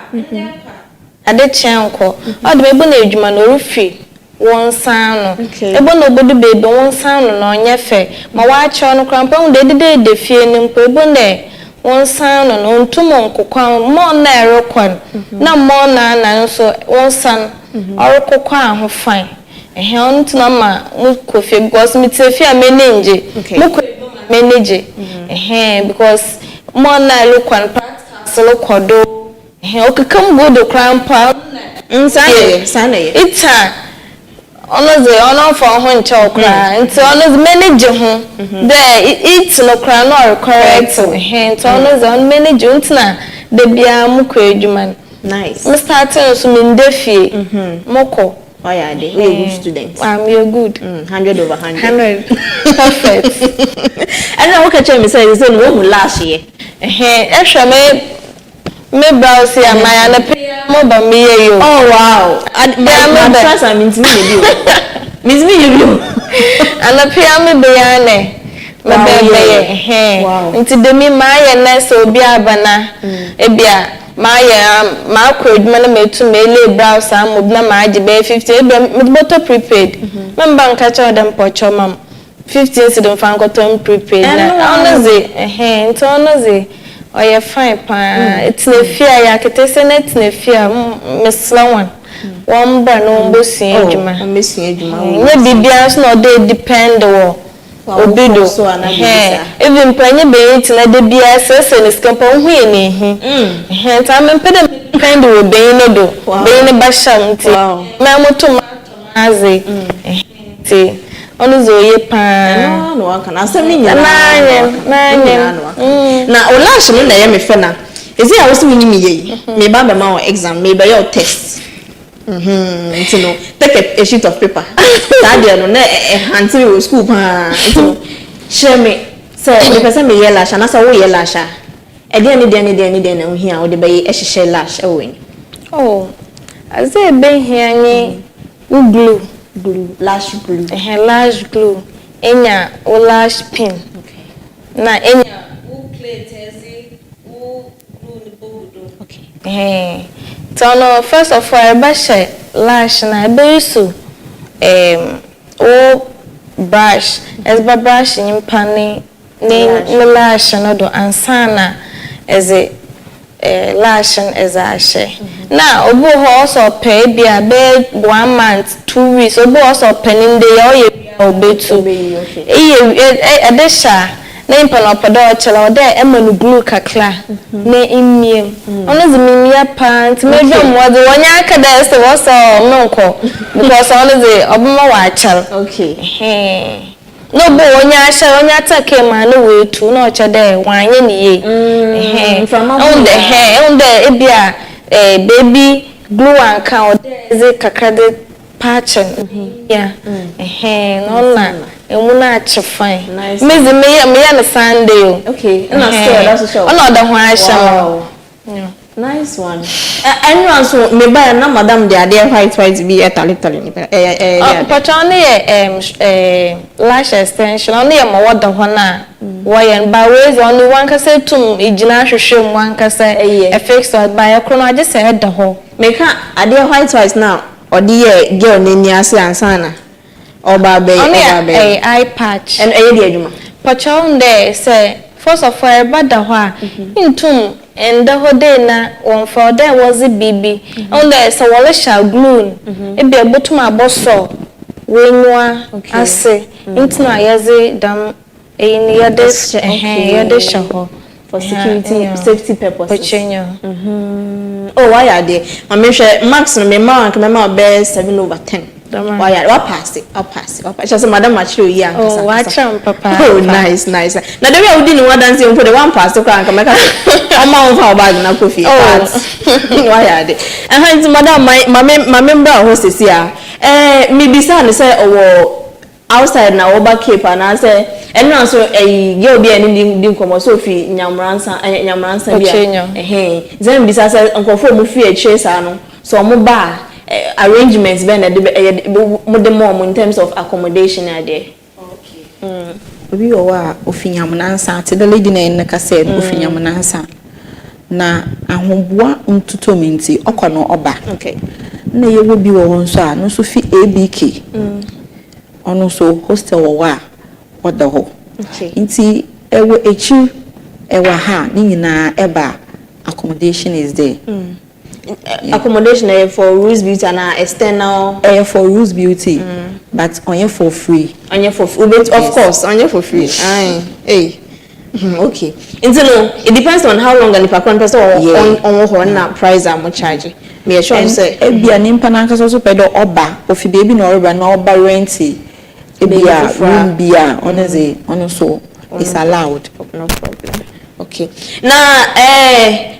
ade chenko ode bebo na edwuma na orufi won san no ebo na obodo bebe won san no na onyefe ma wa acho no krampa onde de fie ni mpo ebo na won san no no ntumo nkokwa mo na erekwan na mo na so won san orokokwa ho fine on tuna ma mu kofi because mi tefi a menenje mu manage because more na look on practical so kodo okay come go do crampa sane ita ono ze ono for ho nche okra nti ono manage ho there it no kra no correct nti ono ze on manage ntina de bia mu ko edwuma nice me start so me ndefie moko. Oh yeah, we are good students. You're good. 100 over 100. 100. Perfect. And now what can you say? You say no last year. Extra me browse ya my na pay mo ba me you. Oh wow. My trust I means me you. Means me you. And na pay me be ya ne. Me be wow. Nti de mi ma ya na so obi abana e bia ma kwaduma na metu mele browse am na ma age be 50 me boto prepaid member nka cha dem pocho mam 15 sidon fan ko tom prepaid na onoze nto onoze oye fine pa it's na fear ya ketese net na fear mesla one one ba no mbosi adwuma mbosi adwuma ne bibia so no dey depend wo obido so anabisa even panye be ntina de bia sese ne skampa hu ye ne hi ta me pede depend wo be no do be ne ba sham ti me moto maze ti onu zo ye pa no aka na asem ni nyina na o lash no na ye me fe na ezi a wo se winni me ye me ba be ma o exam me be your test no take a sheet of paper that there no na hands me school pa so share me say the person me yellow lash na say wo yellow lash e dey na ohia wo de be ehye lash e wen oh as e be hia ni glue lash glue lash glue enya o lash pin na enya wo plate ezi wo glue ni bodo okay so first of all brush lash na be so o brush as ba brush nyimpa ni lash no do ansana as a lash as a she na obo ho also pay bia be 1 month 2 weeks obo also penning dey o ye obetu adesha na impa no podo chela ode emanu glue kakla na imiem ono zimimia pant me dwom wo de wonya aka da se wo so nko because ono ze obuma wa achal no bo wonya asha wonya take ma no wetu na ocha de wanye ni ye on the ebia baby glue anka ode ze kakra de patchen no na emuna achifan mezi me ya na Sunday okay na store that's sure ono da ho asha nice one anyone so me buy na madam de ade white be tali patron lash extension on ye mo da ho na woyen ba ways only one ka say tum igina hwehwem one ka say fix or buy krono age say da ho me ka ade white now odi ye girl nani ase ansana oba be eye patch and eye de adwuma patron there say first of all ba da ho a intum and the whole day na one for there was a baby on there so wala sha glue e be botum aboso wenwa ase intina yaze dam e yade sha ho for safety purposes pachenyo oh why are they mama hwe max no me ma be 7/10 why are I'll pass it just madam actually yeah oh watch am papa oh nice na the way we didn't want dance for the one pass to kan make amount of bag na coffee why are they and madam my member hostess here me bisa ne say owo outside na oba cape and say eno so girl bi ani din komo so fi nyamransa bia zem bisa say nkofo mu fi chase no so mo ba arrangements be na de more in terms of accommodation are there okay obi owa ofinyamnansa te the lady na en ka said ofinyamnansa na ahobua ntutominti okono oba okay na yewo bi wo nso a no so fi ABK ono so hostel wo wa oda ho okay nti ewo echi ewa ha ni nyina eba accommodation is there accommodation for Rose Beauty and external for Rose Beauty but only for free of course only for free okay it depends on how long and if a person on na price am charge me sure say ebia nimpa na nka so pedo oba ofi baby na oba na oba renti ebia room bia ono so is allowed no problem okay na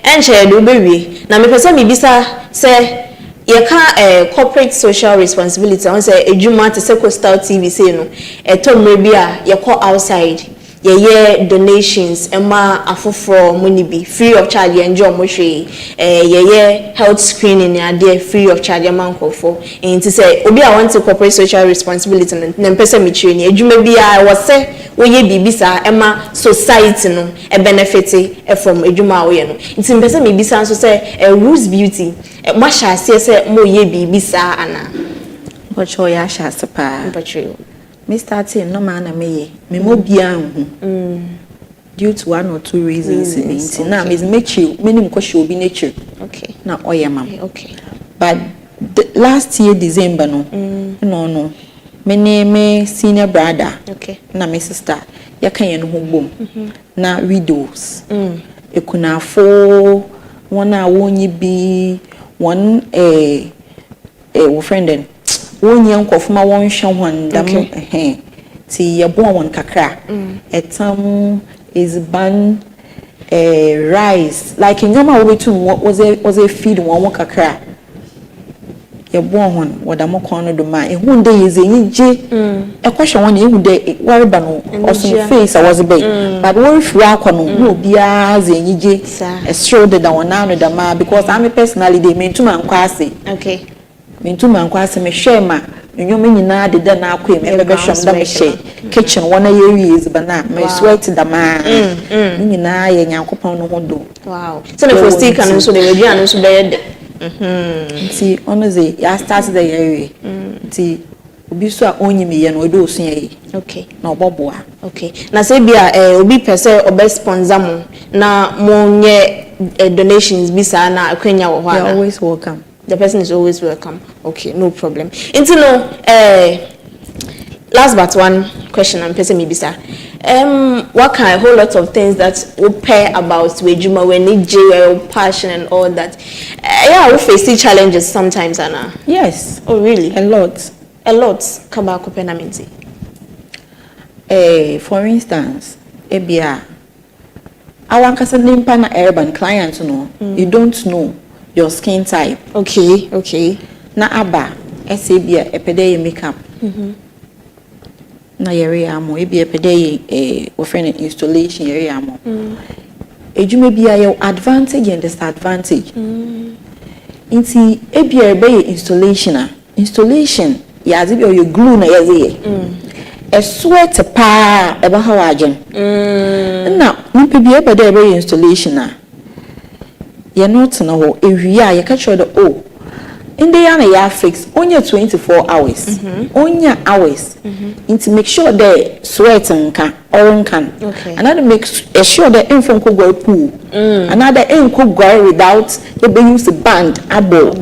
enche do bewe na me pese me bisa say ye ka corporate social responsibility on say ejuma te say Coastal TV say no etomre bia ye call outside ye donations ema afofro money be free of charge ye enjoy mo hwe ye health screening ya there free of charge man for enti say obi a want to corporate social responsibility na mpese me chire ni ejuma bia wo say wo ye bibisa ema society no e benefit from ejuma wo ye no enti mpese me bisa so say Rose Beauty ma sha say mo ye bibisa ana ocho ya sha sepa mpacho me starting no man na me mo bia hu due to one or two reasons okay. Now me make you many kwasho obi nature okay na oya mam okay but last year December no me senior brother okay na my sister ya kan ye no ho bom na widows ekunafo one wonyi bi one wo friend den wonyi nkofuma won hwe hon dam ti ye bo won kakra etam is ban rice like nyama wo betum was a feed won kakra ye bo hon wodam kon no do ma ehun de ye zenyi je ekwahwe won ehun de wareba no osun face was be but wo fira akono no bia zenyi je esro de da wona no da ma because I'm personally dey mentuma nkwase okay mentuma nkwase me hwe ma nyoma nyina de da na akwem ebe hwam da me hye kitchen wona ye is bana me sweat da ma nyina ye nyankopon no ho do wow so the first stick and so the we anu so be de nti ono ze ya start the year nti obi so a onyi me ye no odo osun ye okay na oboboa okay na say bia obi pese obe sponsor mo na mo nye donations bisa na akwenya wo ho ana always welcome. The person is always welcome. Okay, no problem. Into no last but one question I'm person me bisa. What kind, a whole lot of things that we pay about Wejuma when need joy, passion and all that. Yeah, we face challenges sometimes, Anna. Yes. Oh, really? A lot. A lot. Come back, Copenhagen. For instance, ebia our nimpa na urban client no, you don't know your skin type. Okay. Na aba ebia epede makeup. Na yere amo ebia epede we friend installation yere amo. Ejuma bia your advantage and disadvantage. Inti ebia ebe installation ya zibi your glue na yeze. A sweat pa eba hawajen. Na nipa bi ebe dey be installation na. Ye not na ho ewia ye ka sure the in the yana ya fix only 24 hours. Only hours. Into make sure the sweat nka or can. Okay. Another make sure the info could go pool. Another in could go without the be use the band abo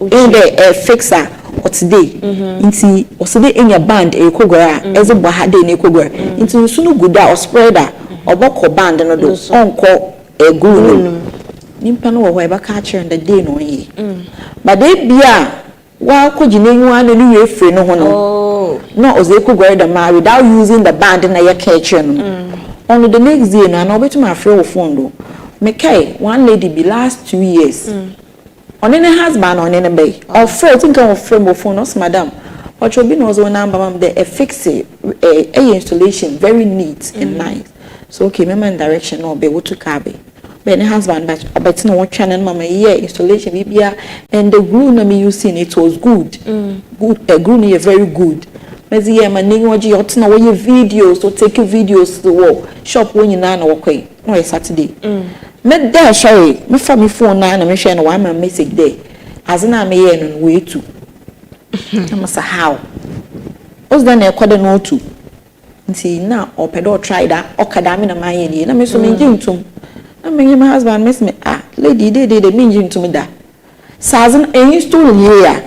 in the fixer. Or today, into or today in your band a kogura as a bahade ne kogura into sunu guda or spreader or boko band and do uncle a glue. Nimpano or whatever catcher and the day no ye. But they be while could you name one and you free no one? No, as they could go without using the band in a catcher. Only the next day, no, I know to my friend phone. Make one lady be last 2 years. On any husband on any bay or friend think of frame of phone us madam what you be knows one number the fix a installation very neat and nice so okay remember in direction no be what to carry but any husband but no what channel mama installation bibia and the glue na me using it was good glue is very good mas yeah man ningo waji hot na we videos so take videos to wall shop when you na okay no Saturday me there sorry me from my phone na me share no one message there as na me here no way to I'm say how what's that na kwade no to nti na opedo try that okada me na my here na me so me ntum na me my husband miss me lady dey me ntum da sazin install here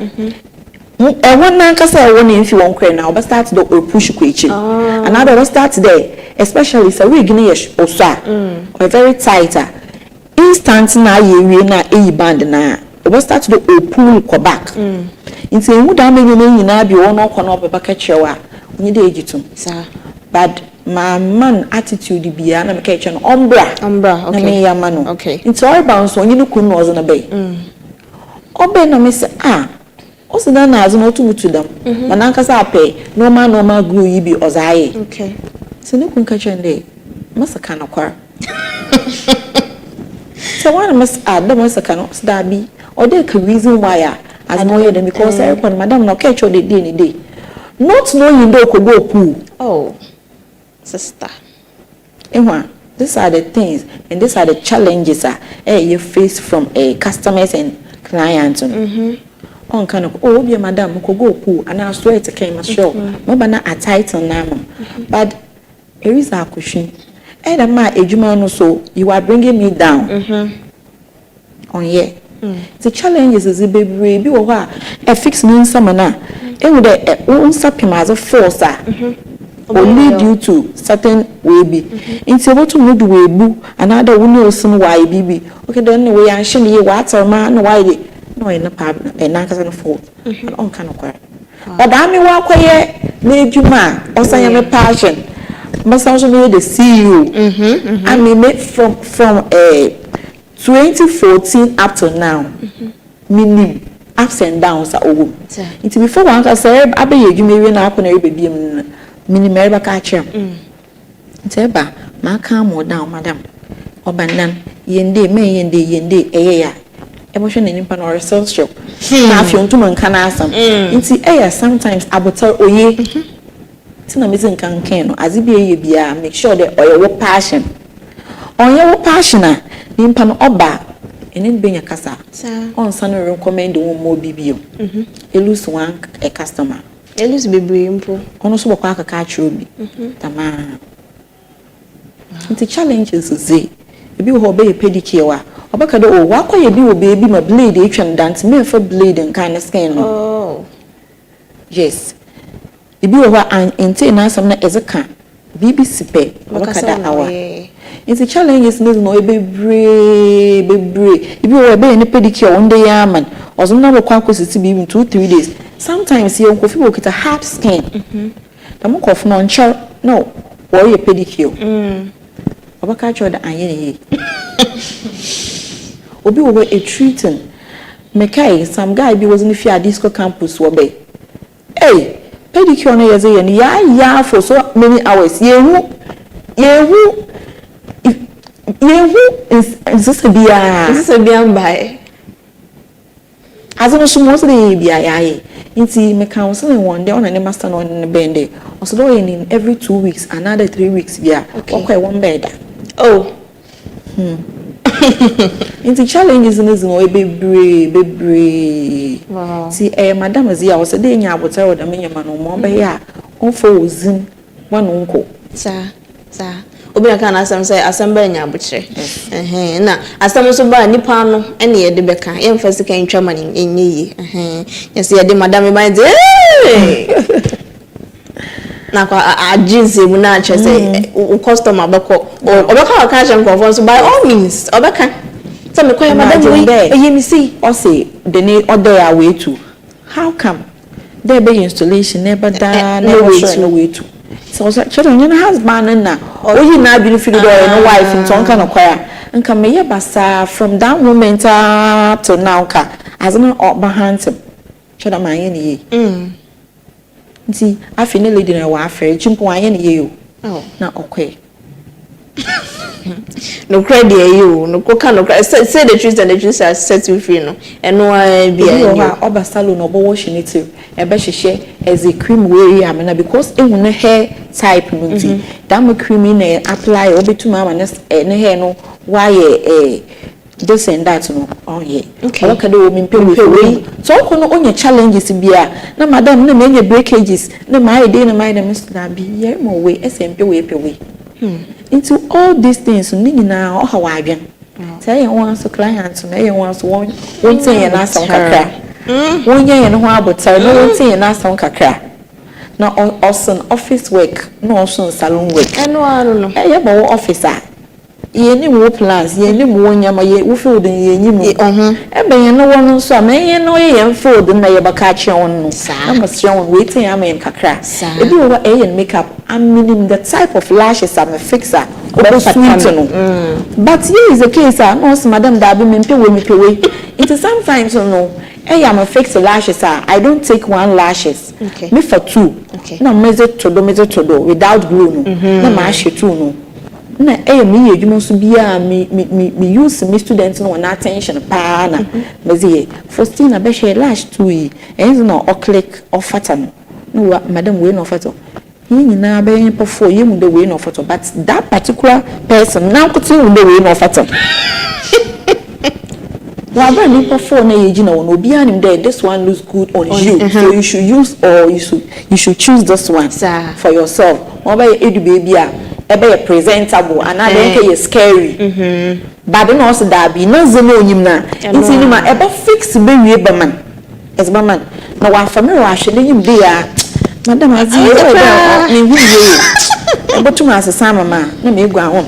one na kasa one if you want now but start the push question another start there especially so we gina osa or very tighter instant na ye na band na we start to pull ko back into you da me nyina bi wono ko no beba ka chewa nyi de egitum but my man attitude bia na me ka che no ombra okay na me ya mano okay into all bounce onyi no kunu ozo na bay obe na me say oso da na azu no tumutu dam mananka sa pay normal glue yi bi ozaye okay so no kun ka che ndey masaka na kwar so one must add the masaka no da bi or the reason why as no hear them because everyone madam no catch all the day not knowing do ko go pool sister these are the things and these are the challenges you face from customers and clients on kind of be madam ko go pool and I swear to came sure maybe na a title na but here is our question ma ejuma no so you are bringing me down on here the challenges is a baby bi wo a fix me some na e wo the won sapim as a force or lead you to certain way be into what to do we bu another one no some why bibi okay then we an hye ne what ma no why dey no in problem e na kasa no fault on kind of but I me wa kwaye na ejuma o sanya me passion but also me the CEO I mean from 2014 up to now meaning ups and downs are over it before one can say abe ejuma we na akona baby mini merba ka chem nteba ma ka mo down madam obanan yende eya emotion ni nimpa no result show na afio ntuma nka na asam nti eya sometimes abotar oye tina mezi nka nken no azibi eye bia make sure that oye passion nimpa no oba eni benya kasa on sanu recommend one more bibio elus one a customer elus bebre mpo ono so bokwa akaka achiro bi tama nti challenges ze ebi ho be pedicure wa obaka do wa kwaye bi wo baby ma blade etwam dance me for blade nkan na skin no yes ebi wo an ente na asam na ezeka BBC pe wakada awa it's a challenge no bebre if you were be pedicure one day man or some number kwakositi be even 2-3 days sometimes you go feel get a hard skin the mo kof no nche no or you pedicure obaka cho da anye obi wo a treating mekai some guy be was in the disco campus wo be hey pedicure no yeze ya for so many hours yehu is this a bia mbai azo so mo so dey bia yae nti me counseling one day on a master no in bende also do in every 2 weeks another 3 weeks bia okay one bed oh nti challenges is no bebre wow see madam Zia was dey nya abotar da menyama no mo be ya on for ozin one unko sa obi aka na asem say asem nya abotre na asem so ba nipa no ene ye de beka ye mfa sika ntwa mani enye yi yes ye de madam ba de na kwa agency mu na che say customer beko obeka aka che nkofo so by all means obeka so me kwa madam we ye mi see o say the need order away to how come there be installation never done no way to so children you know husband na or you na be feel do no wife in ton kind of choir nka me ye basa from that moment up to now ka as no behind him children man ye ni nti afi ne lady na wa afere chimpo an ye ni ye o na okwe no credit you no koka no say the truth and the truth are set you free no eno be ya oba salon obo wash ni too e be hwehwe as a cream we am na because ehun na hair type no nti that my cream na apply obetuma ma ne hair no why this and that no oh yeah okay okay do me pay we so ko no onye challenges bia na madam na menye breakages na my day na my dem na bi ye mo we SMP we pay we into all these things nini na how I again say you want so clients na you want so one thing na some kakra one year no ho abotar no one thing na some kakra na also office work no also salon work no yeah but officer ye ni mo plans ye ni mo nyama ye wo field ye nyimu e ben ye no won so ma ye no ye field na ye baka che won no na mo se won waiting am en kakra e bi wo e makeup I'm meaning the type of lashes I'm a fixer or sweet no but here is the case no so madam da be me pe we it is sometimes no I'm a fix lashes I don't take one lashes me for two na measure to do without glue no na ma she two no na me adwuma so bia me use me students no na attention pa na mezi FAUSTINA be share lash 2 yi enzo na o click o fata no madam we no fata nyina be yin pofo ye mu de we no fata but that particular person now continue mu de we no fata wa ba ni pofo na ye gina won obi anim there this one looks good on you so you should use or you should choose this one for yourself wa ba edu baby a ebe presentable and then scary but no also that be no zeme onyim na nti ni ma ebe fix be wie be man es ba man na wa family wa hwe nyim de ya madam azi ni hu ye ebe tuma asesa mama na me egu ahom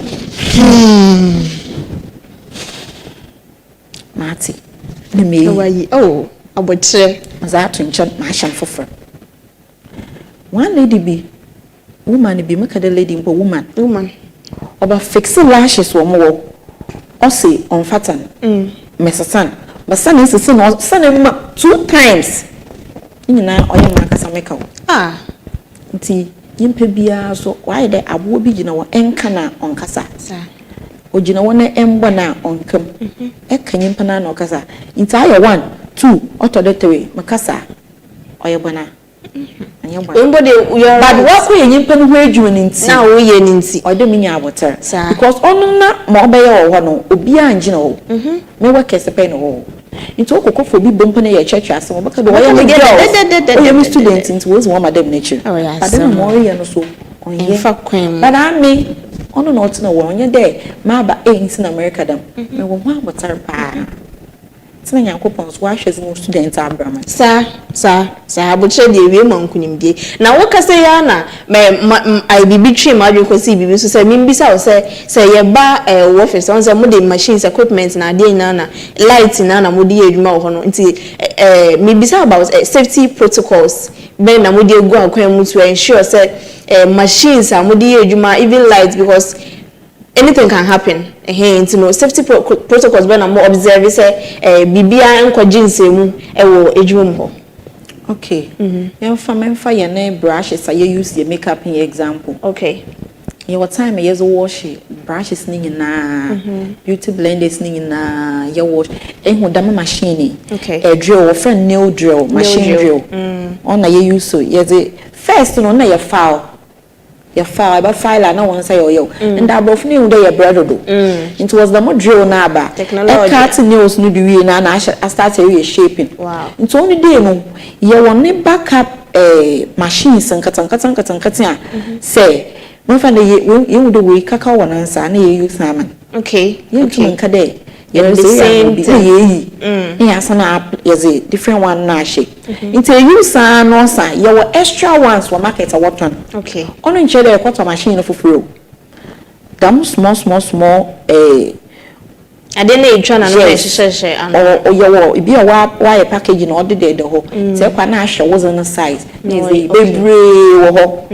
mati na me yi abotre za to nche ma hyan fofor one lady be woman be make the lady mpo woman oba fix lashes wo mo o say on fatan mesatan but san is no san 2 times nyina oye ma kasa make nti yimpe bia so why the abo bi gina wo enka na on kasa o gina wo na embo na on kam e kan yimpa na na kasa nti aye 1 2 otodetwe makasa oye bona But what we in pen where you now we in or the minya water because on na mo be or no obi anjina o me work as a pen o into okoko for bi bompo na ye church as mo baka do we me student into was one madam nature but then mo ye no so on ye but I me on not no one ye there ma ba in America dam me wo ho water pa tena Yakopons wash as no student Abraham. Sir, abuche de we mankunimdie. Na woka say ya na I be betray ma adwen kwasi bibi so say mimbisa wo say ye ba office on say mo de machines equipment na de na light na mo de adwuma wo no nti mimbisa about safety protocols ben na mo de go akwan mu to ensure say machines are mo de adwuma even lights because anything can happen. Nti no safety protocols ben na mo observe say bibia enkoje nsemu wo adwuma mo. Okay. Memfa ye na brushes I use the makeup in example. Okay. Your time years wash brushes ni na beauty blenders ni na ye wash ho dama machine. Okay. A drill friend nail drill, machine drill. On na ye use so ye the first no na ye file. Your file about file na one say yo and that both new day your brother do. It was the more drill na ba. Technology. Cut nails no be we na I start shaping. Wow. It's only day no you want ne backup machines and katan say when find you do we kaka one answer na you use na man. Okay. You can kade. You the same thing. Yes, and yes, a different one na shape. Until you say no say your extra ones for market or what one. Okay. Only in a quarter machine for free. Them small. I didn't try na no share or your be a wire packaging or the whole. Say quanash was on the size. Baby wo.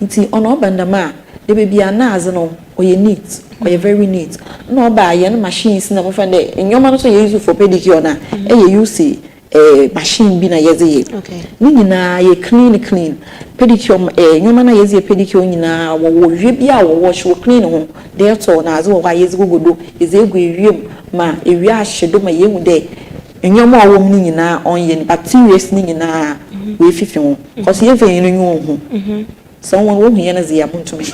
Until on obandama the baby anazano or you neat. Or you're very neat. No buy any machines na find it. And your man also use for pedicure na. You use machine be na yezi. Okay. Ni na ye clean. Pedicure your man yezi pedicure ni na wo bia wo wash wo clean ho. Therefore na azo wa yezi go do. Is e go wiem ma ewi ahye do ma yemu de. Enyomo a wo ni na on ye bacteria ni na we fifi ho. Cause ye fe ni nyu ho. Someone who hears the amount to me.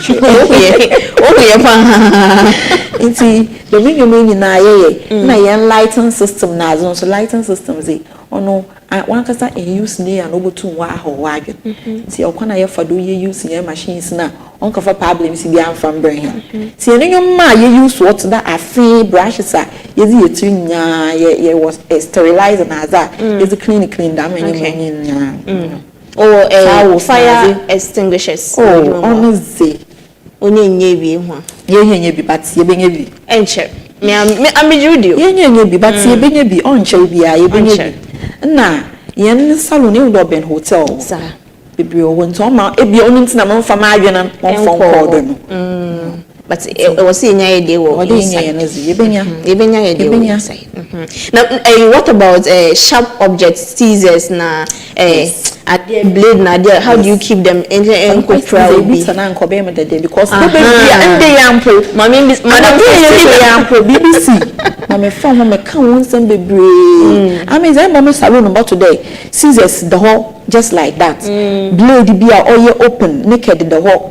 Inti the minimum na lighting system na so lighting systems ono one kasa use ne an obotu wa ho wadwe ti okwana ye fado ye use ye machines na on ka fa problems bi am from brain ti enyo ma ye use what that afi brushes a ye di yetu nya ye was sterilize na za ye clean da nya or fire extinguishers. Oh, honestly. Only nye ho. Ye bi but ye benye bi. Enche. Me am judio. Ye bi but ye benye bi onche bi a ye benye bi. Na ye salon e do ben hotel. Sa. Bebre o won ma e bi oni ntina ma mfa ma adwena mo phone call do no. But it was in your day. What do you say? Now, what about sharp objects, scissors, na blade, na how do you keep them in because BBC. Mama phone mama can some baby. I mean, I'm mama salon about today. Scissors the whole just like that. Blade be all open, naked the whole.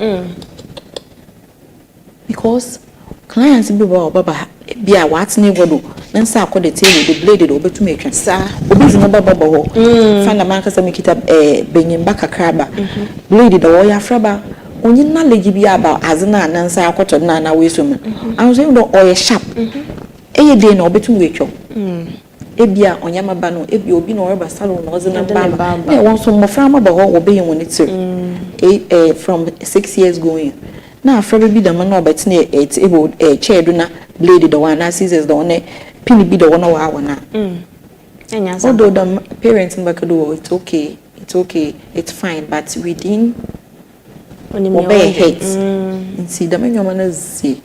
Because clients be baba be a what's neighbor do then say the table the blade over to make sir obi no baba ho find a man ka make it benyim baka kraba blade the wire fraba onye knowledge be about azina nan say akoto na we so me I was saying do oil sharp eye dey na obetu wetwo ebia onyama ba no ebia obi no reba salon no ozina ba e won so mo fra ma ba ho obe yin woni tire from 6 years going. Na afraid be the man no bet na it able chair do na blade the one na scissors the one pin be the one wa na although the parents in back do it's okay it's fine but within obey hate see the man na see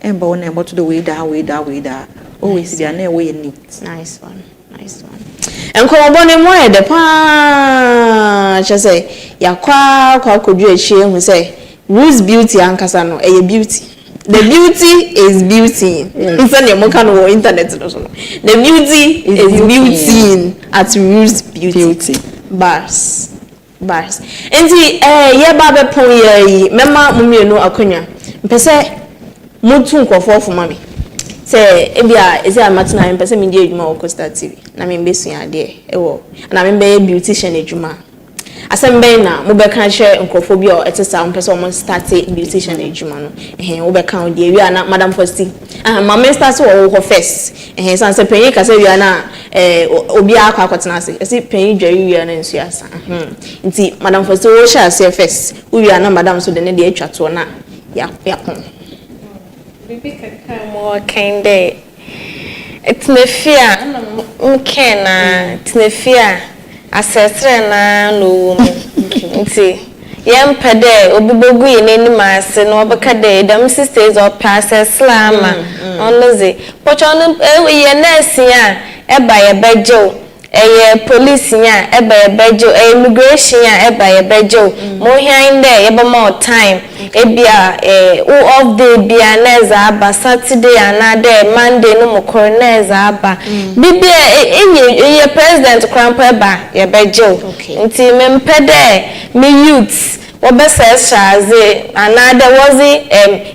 and ba one about the way that always be an way neat. Nice one and come on in more the pa just say ya kwa kodu ehie hu say Rules beauty and Casano, a beauty. The beauty is beauty. Inside your mokan or internet. The beauty is beauty at Rules beauty. Bars. And see, ye babe pon ye, Mema Mummy no Akonya. Pese Mutu for mommy. Say, Ebia, is there a matina and Pese Media Juma or Costa TV? I mean, basically, I dare. And I mean, be beautician a Juma. Assemble na mo be kan share nkrophobia or etesa on person mo start beautician ejuma no wo be kan de wi ana madam Faustina ma me start wo first san se penyi ka se wi ana obi akwa akwatena ase ese penyi dwari wi ana nsu asa nti madam Faustina wo share se first wi ana madam so de ne de atwa to na ya kon bibi kaka mo kinde etnefia mkena etnefia asesre na no nti yempede obibogu yeneni maase no obeka de dam sisters of process lama onoze pocho no ye nurse ya eba ye bejo eye police ya eba ye bejo immigration ya eba ye bejo mo hian de ye ba more time ebia of the bia neza aba Saturday another Monday no mo coroneza aba bibia enye president krampa eba ye bejo nti mempede me youths wobesa shaze another was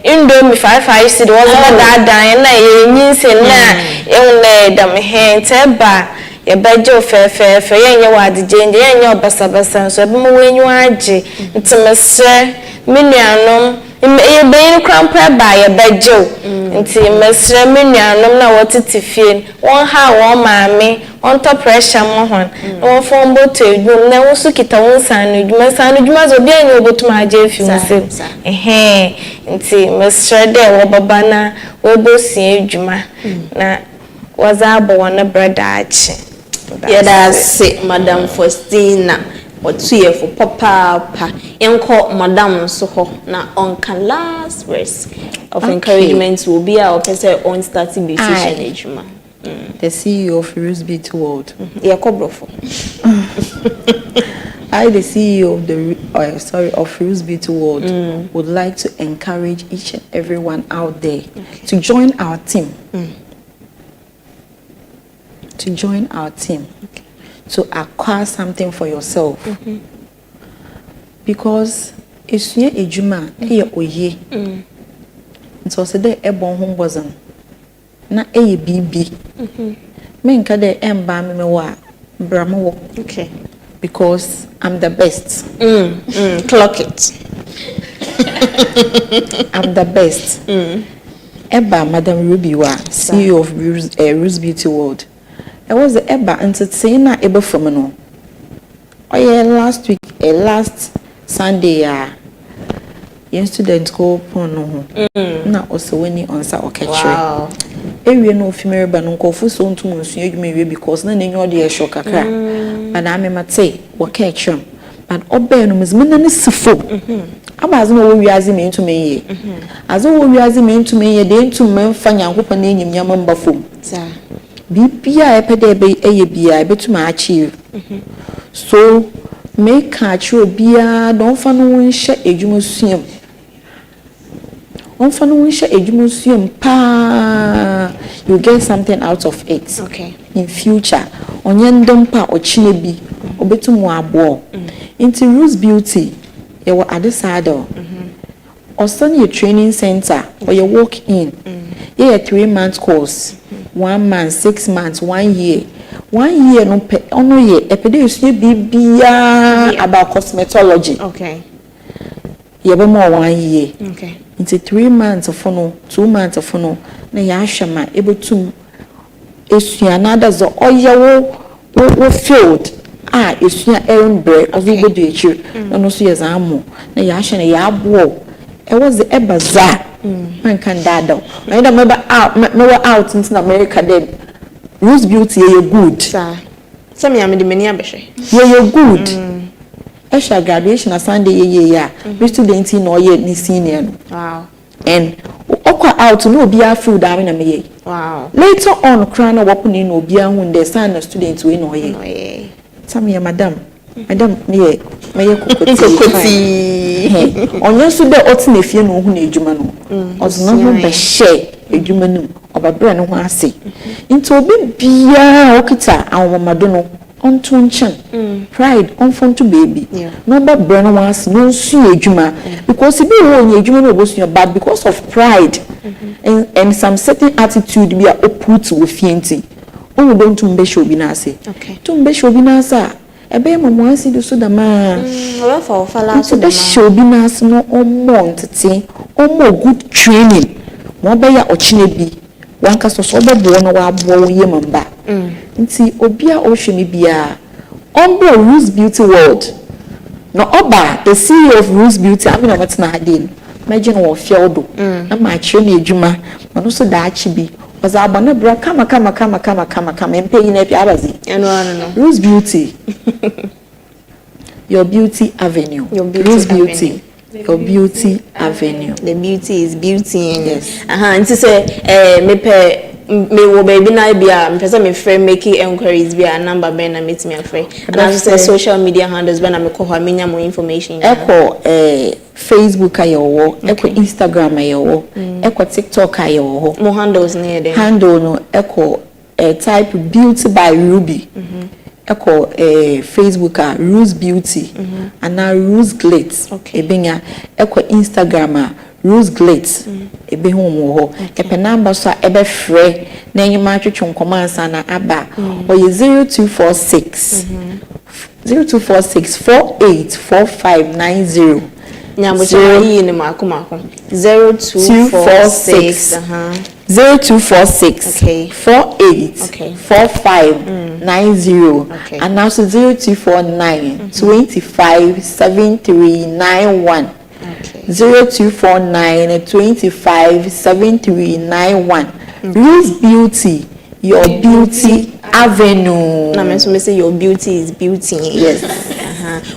indomie 55 cedi was that dan na ye nyinse na enle dam henteba ye bejo fe yenye wadjenje yenye obasa so be mo wenyu age ntimesre minuanom ye beyin krampa ba ye bejo nti mesre minuanom na wotetifie won ha won maame on top pressure mo hon won fon boto edwum na wo su kita won sanu dwuma zo bia nyi obotuma age fi nse nti mesre de wo baba na wo bosie edwuma na wazabo wana brother achi that's it Madam Faustina otu ye for papa enko madam so ho na on can last words of encouragement will be our person on starting beautician ejuma the CEO of Rose Beauty World Yakobrofo I the CEO of of Rose Beauty World would like to encourage each and everyone out there to join our team to acquire something for yourself because esuye ejuma eye oye nso se de ebon ho mbozan na eye bibi me nka de emba me wa bramo because I'm the best clock it I'm the best Eba Madam Ruby wa CEO of Rose Beauty World. I was the Eba entertainer Eba from no. Oh yeah, last week, last Sunday, young students go pono. Na also when you answer okay. Wow. Area no female ban ko fu so ntum nsu adwuma because na nenyo de shock kakra. And I me say okay chum. But obe no mizmina ne sifo. Abazo no wiazi me ntum ye. Azo wo wiazi me ntum ye de ntum memfa nyankopa na enyim nyama mba fom. Za. Bibia epede be eye bia ebetuma achieve. So make catch obia don fa no nhye edwuma suam. On fa no nhye edwuma suam pa you get something out of it. Okay. In future onye ndompa ochine bi obetumu abo. Into Rose Beauty you were at the saddle. Or send your training center or you walk in. Yeah, 3 months course. 1 month, 6 months, 1 year. 1 year no pe ono ye epede usue bibia about cosmetology. Okay. You be more 1 year. Okay. Into 3 months of no, 2 months of no. Na ya hwema able to esua another zo oye wo field. Esua erin bread of go do echi. No so yes amo. Na ya hwe na ya abo. E was the ebaza. Man can dado. I remember out in America then. Rose Beauty you good. Sir. Some yam the many abeshe. You good. Esha graduation na Sunday ye. We student no ye ni senior. Wow. And okwa out no bia food am na me. Wow. Later on crown na wopuni no bia hu the son student we no ye. Some ya madam me kokoti. Onye so de otine fie no hu na edwuma no. Ozo no ho be share edwuma no obabra no ho ase. Nti obi bia okita awomado no onto nchan. Pride on to baby. No babra no ase no su edwuma because e be wo edwuma no obosu bad because of pride. And some certain attitude be a oput wo fienti. Onu don tumbe shobi na ase. Okay. Tumbe shobi na asa ebe mo ansi do so da ma we for fala so da show bi na so no omo ntete omo good training mo be ya ochine bi wanka so obebo no wa abo wo ye mamba nti obi a ohwe me bia ombo Rose Beauty World no oba the CEO of Rose Beauty I mean what na hadin imagine wo fiedo na ma kire na edwuma no so da achi bi was abana bra kama mpe yi na bi abazi no Rose Beauty your beauty avenue Rose Beauty your beauty avenue. The beauty is beauty. Yes. Nti say me wo baby na bia mpesa me friend make enquiries bia number ben na meet me afre. And say social media handles ben na me call menya more information. Eko Facebook ayewo, eko Instagram ayewo, eko TikTok ayewo. More handles near there. Handle no eko type Beauty by Ruby. Eko Facebook Rose Beauty and now Rose Glitz. Ebenya eko Instagram Rose Glitz ebe homo ho epe number so ebe free na enyima twetwe nkoma ansa na aba oye 0246 484590 nyambo cha yi ni makoma 0246 0246 48 4590 and now so 0249 25 7391 0249 25 7391 Rose Beauty, your beauty avenue. Na me say your beauty is beauty. Yes.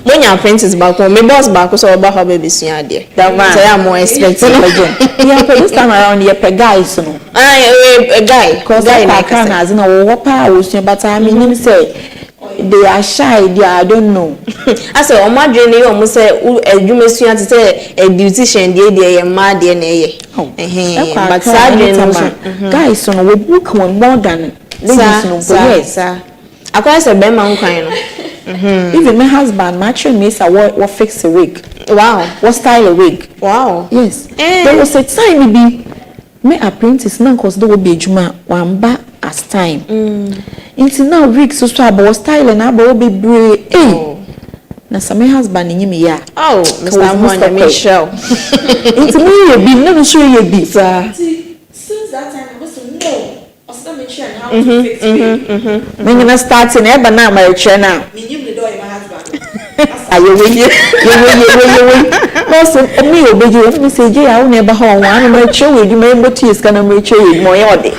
When your apprentice back home, my boss back so about how baby suya there. That man, so I'm more expecting again. Yeah, but this time around, you're a guy, so no. A guy, cause I can't as no what power, but I mean, him say. They are shy, I don't know. I said, oh, my dream, you almost say, you may see to say a beautician, dear, mad, dear, but sadly, guys, so we book one more than yes, sir. I quite say, Bema, even my husband, matching me, what fix a wig. Wow, what style a wig. Wow, yes. There was a time, maybe, me apprentice, now, cause there will be Juma, one back as time. Into now Rick so about style and about be brave. Eh. Na some husband in me ya. Oh, Mr. Monya Michelle. Into me be no show you be sir. Since that time I was to know. I start me and how to fix it. Me gonna start in ever now my chair now. Me you the door in my husband. Are you wait? No so me obey you. Me say je I will never hold one my chair with you may but is gonna make you more yode.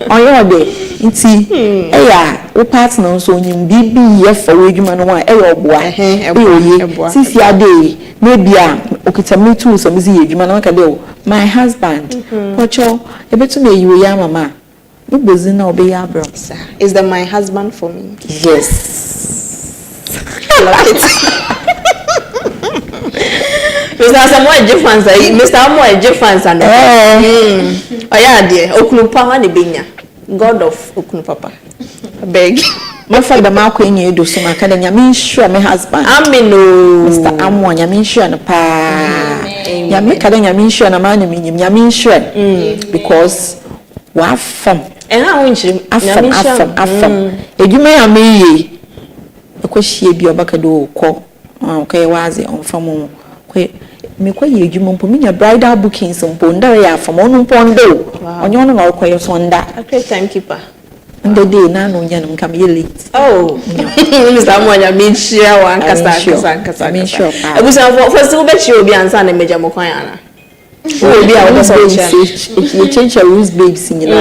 On your day. Nti eya wo partner so nyim bibi ye fa wedwuma no wa eya oboa oye sisi ade maybe a okita me too so me zi edwuma no ka de my husband pocho ebetu me yiwe ya mama no bozi na obe ya bro is that my husband for me? Yes. Mr. Samuel Jeffansa Mr. Samuel Jeffansa no oya de okunu pa ha ne benya God of okunu papa I beg my father ma ko enye do so maka da nyame sure my husband amen no Mr. AMOAH nyame sure na pa nyame ka da nyame sure na ma na minyim nyame sure because wa fam ha won chiri afam edwuma ya meye ekohie bi obaka do ko okay waze on fam ko me kwa ye edwuma mpo minya bridal bookings mpo ndare ya afam onu mpo ndo onye onu na okoye so nda okay timekeeper the day na no nya no come late oh Mr. Monya me share one kasa me sure ebusa first we be chi obi ansa na meja mo kwan ana obi a wo so you change your rules babes nyina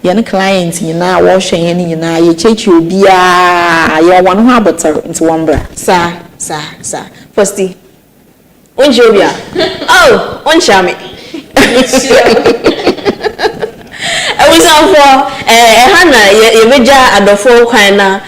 yan clients nyina wo hwe yan nyina ye change obi a ye won ho abotar into one bra sa first onje obi a oh oncha me for Hana ye meja adofo kwan na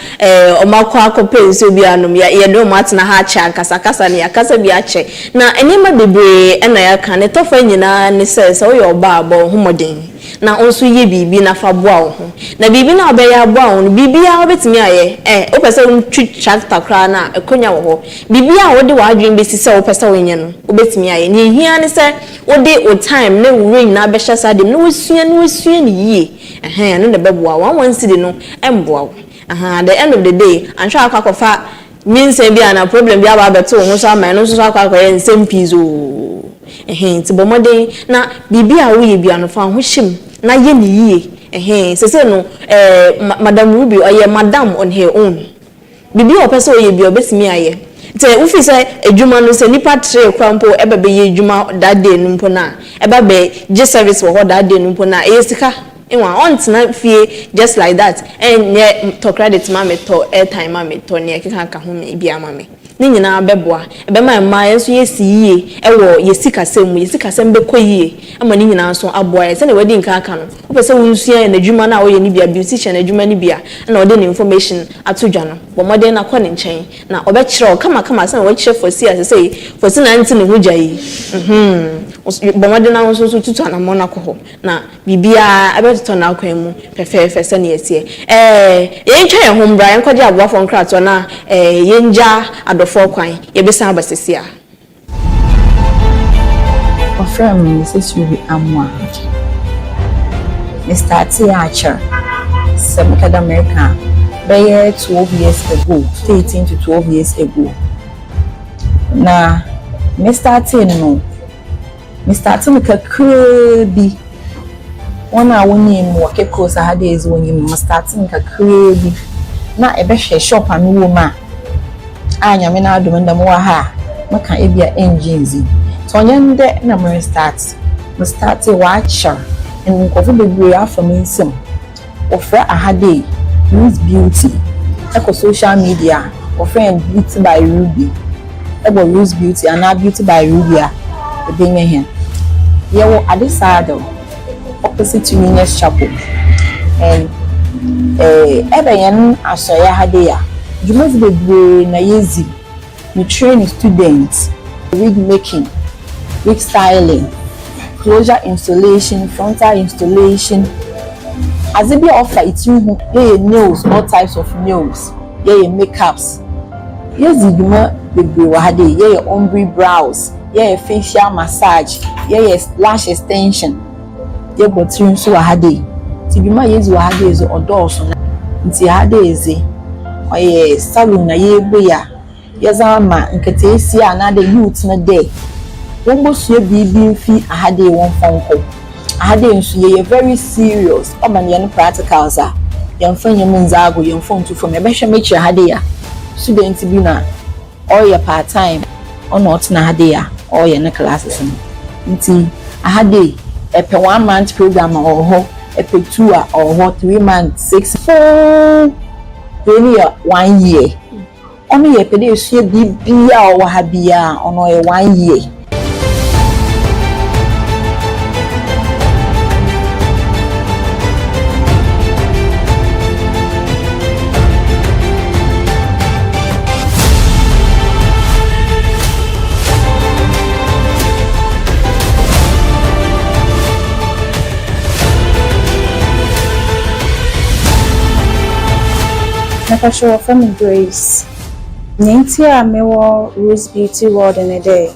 omakwa akopenso bi anom ye do matna ha cha kasa ne yakasa bi ache na enema bebre na ya kan ne tofa nyina ne se wo ye oba abo homoden na onso ye bibi na fa boa wo ho na bibi na obeya aboa wo bibi a obetimi aye o pese wo twi chapter kra na ekonya wo ho bibi a wo de wa adwen besi se wo pese wo nye no obetimi aye ne hia ne se wo de o time ne wo nyina be hya sadem ne wo sua ne yie no de beboa 1 cedi no emboa wo At the end of the day, I'm sure I means be an problem be about two who saw my nose and same piece. Hence, but more day now, Bibi a we be on the farm, wish him, na ye, say no, Madame Ruby or ye Madame on her own. Bibi or person ye be obese me aye. Te ufi say a juma no say nipa tre kwampo ebe be ye juma that day numpo na ebe be just service for that day numpo na e sika enwa on tina fie just like that and ne to credit ma me to airtime ma me to ne keka ka ho me bia ma me ni nyina beboa ebe ma enso yesi yie ewo yesika sem be koyie ama ni nyina so aboa ye se ne wadi nka aka no opese wonsua na adwuma na wo ye ni bia beauty na adwuma ni bia na ode ni information atodwa no bo modern na kɔ ne nkyɛn na obɛkyerɛ kama se na wɔkyerɛ fosi ase sei fosi na nti ne ho gyayi bo modern na so tutu anamo na kɔ ho na bibia abɛtɔ na akwan mu fɛfɛɛfɛ se ne yesie yɛntwa yɛ ho mbra yɛnkɔgye aboafo nkrato na yɛngya adofo kwan yɛbɛsan abasesia From Mrs. Ruby AMOAH. Mr. Archer, Semikada America, by 12 years ago, 13 to 12 years ago. Now, Mr. No, Mr. Timika Krabi. One hour name, what a course I had days when you must start Timika Krabi. Now, a better shop and woman. I am in our domain, the AMOAH, Maka Ebia engines. So yende na me start watcher and nkofo bebre afami nsem ofra ahade use beauty eko social media ofra beauty by Ruby ebo use beauty and beauty by Ruby a ebenye hen yewo adesado opposite to Unions Chapel and ebeyen asoya hade ya jumozi bebre na yezi me train students wig making, wig styling, closure installation, frontal installation. As it be offer it's you nails, all types of nails, makeups. Yes, the wahade, your ombre brows, facial massage, lash extension, bottom so wahade. Tibima yes wahade is odorso. Nti hade is or salon na boya. Yazama nkete esi another youth na day won so bibi fi ahade won fonko ahade nso ye very serious oman ye no practicals a ye mfanya munzago ye mfontu from ye behwe mechi ahade ya student bi na all your part time or not na ahade ya all your classes nti ahade epe 1 month program or ho epe 2 or 3 months 6 4 really 1 year. Only a pedestrian bibia or habia on 1 year. Nakasho from Grace. Nintia mewo Rose Beauty World in a day.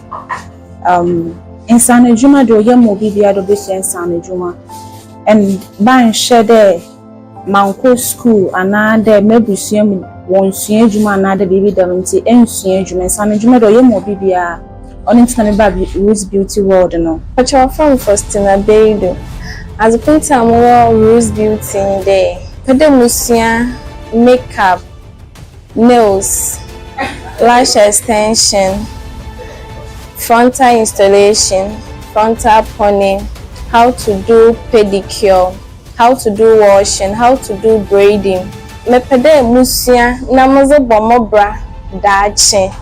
Insane Juma do yemo bibia do besi insane Juma. And ban shede manko school anade mebusiam wonsuye Juma anade bibi daminti ensuye Juma insane Juma do yemo bibia on insane baby Rose Beauty World no. Pacho from FAUSTINA BAIDOO. As a point AMOAH Rose Beauty in day. Pede musia makeup, nails, lash extension, frontal installation, frontal pony, how to do pedicure, how to do washing, how to do braiding. Me pede musia na moze bomobra dache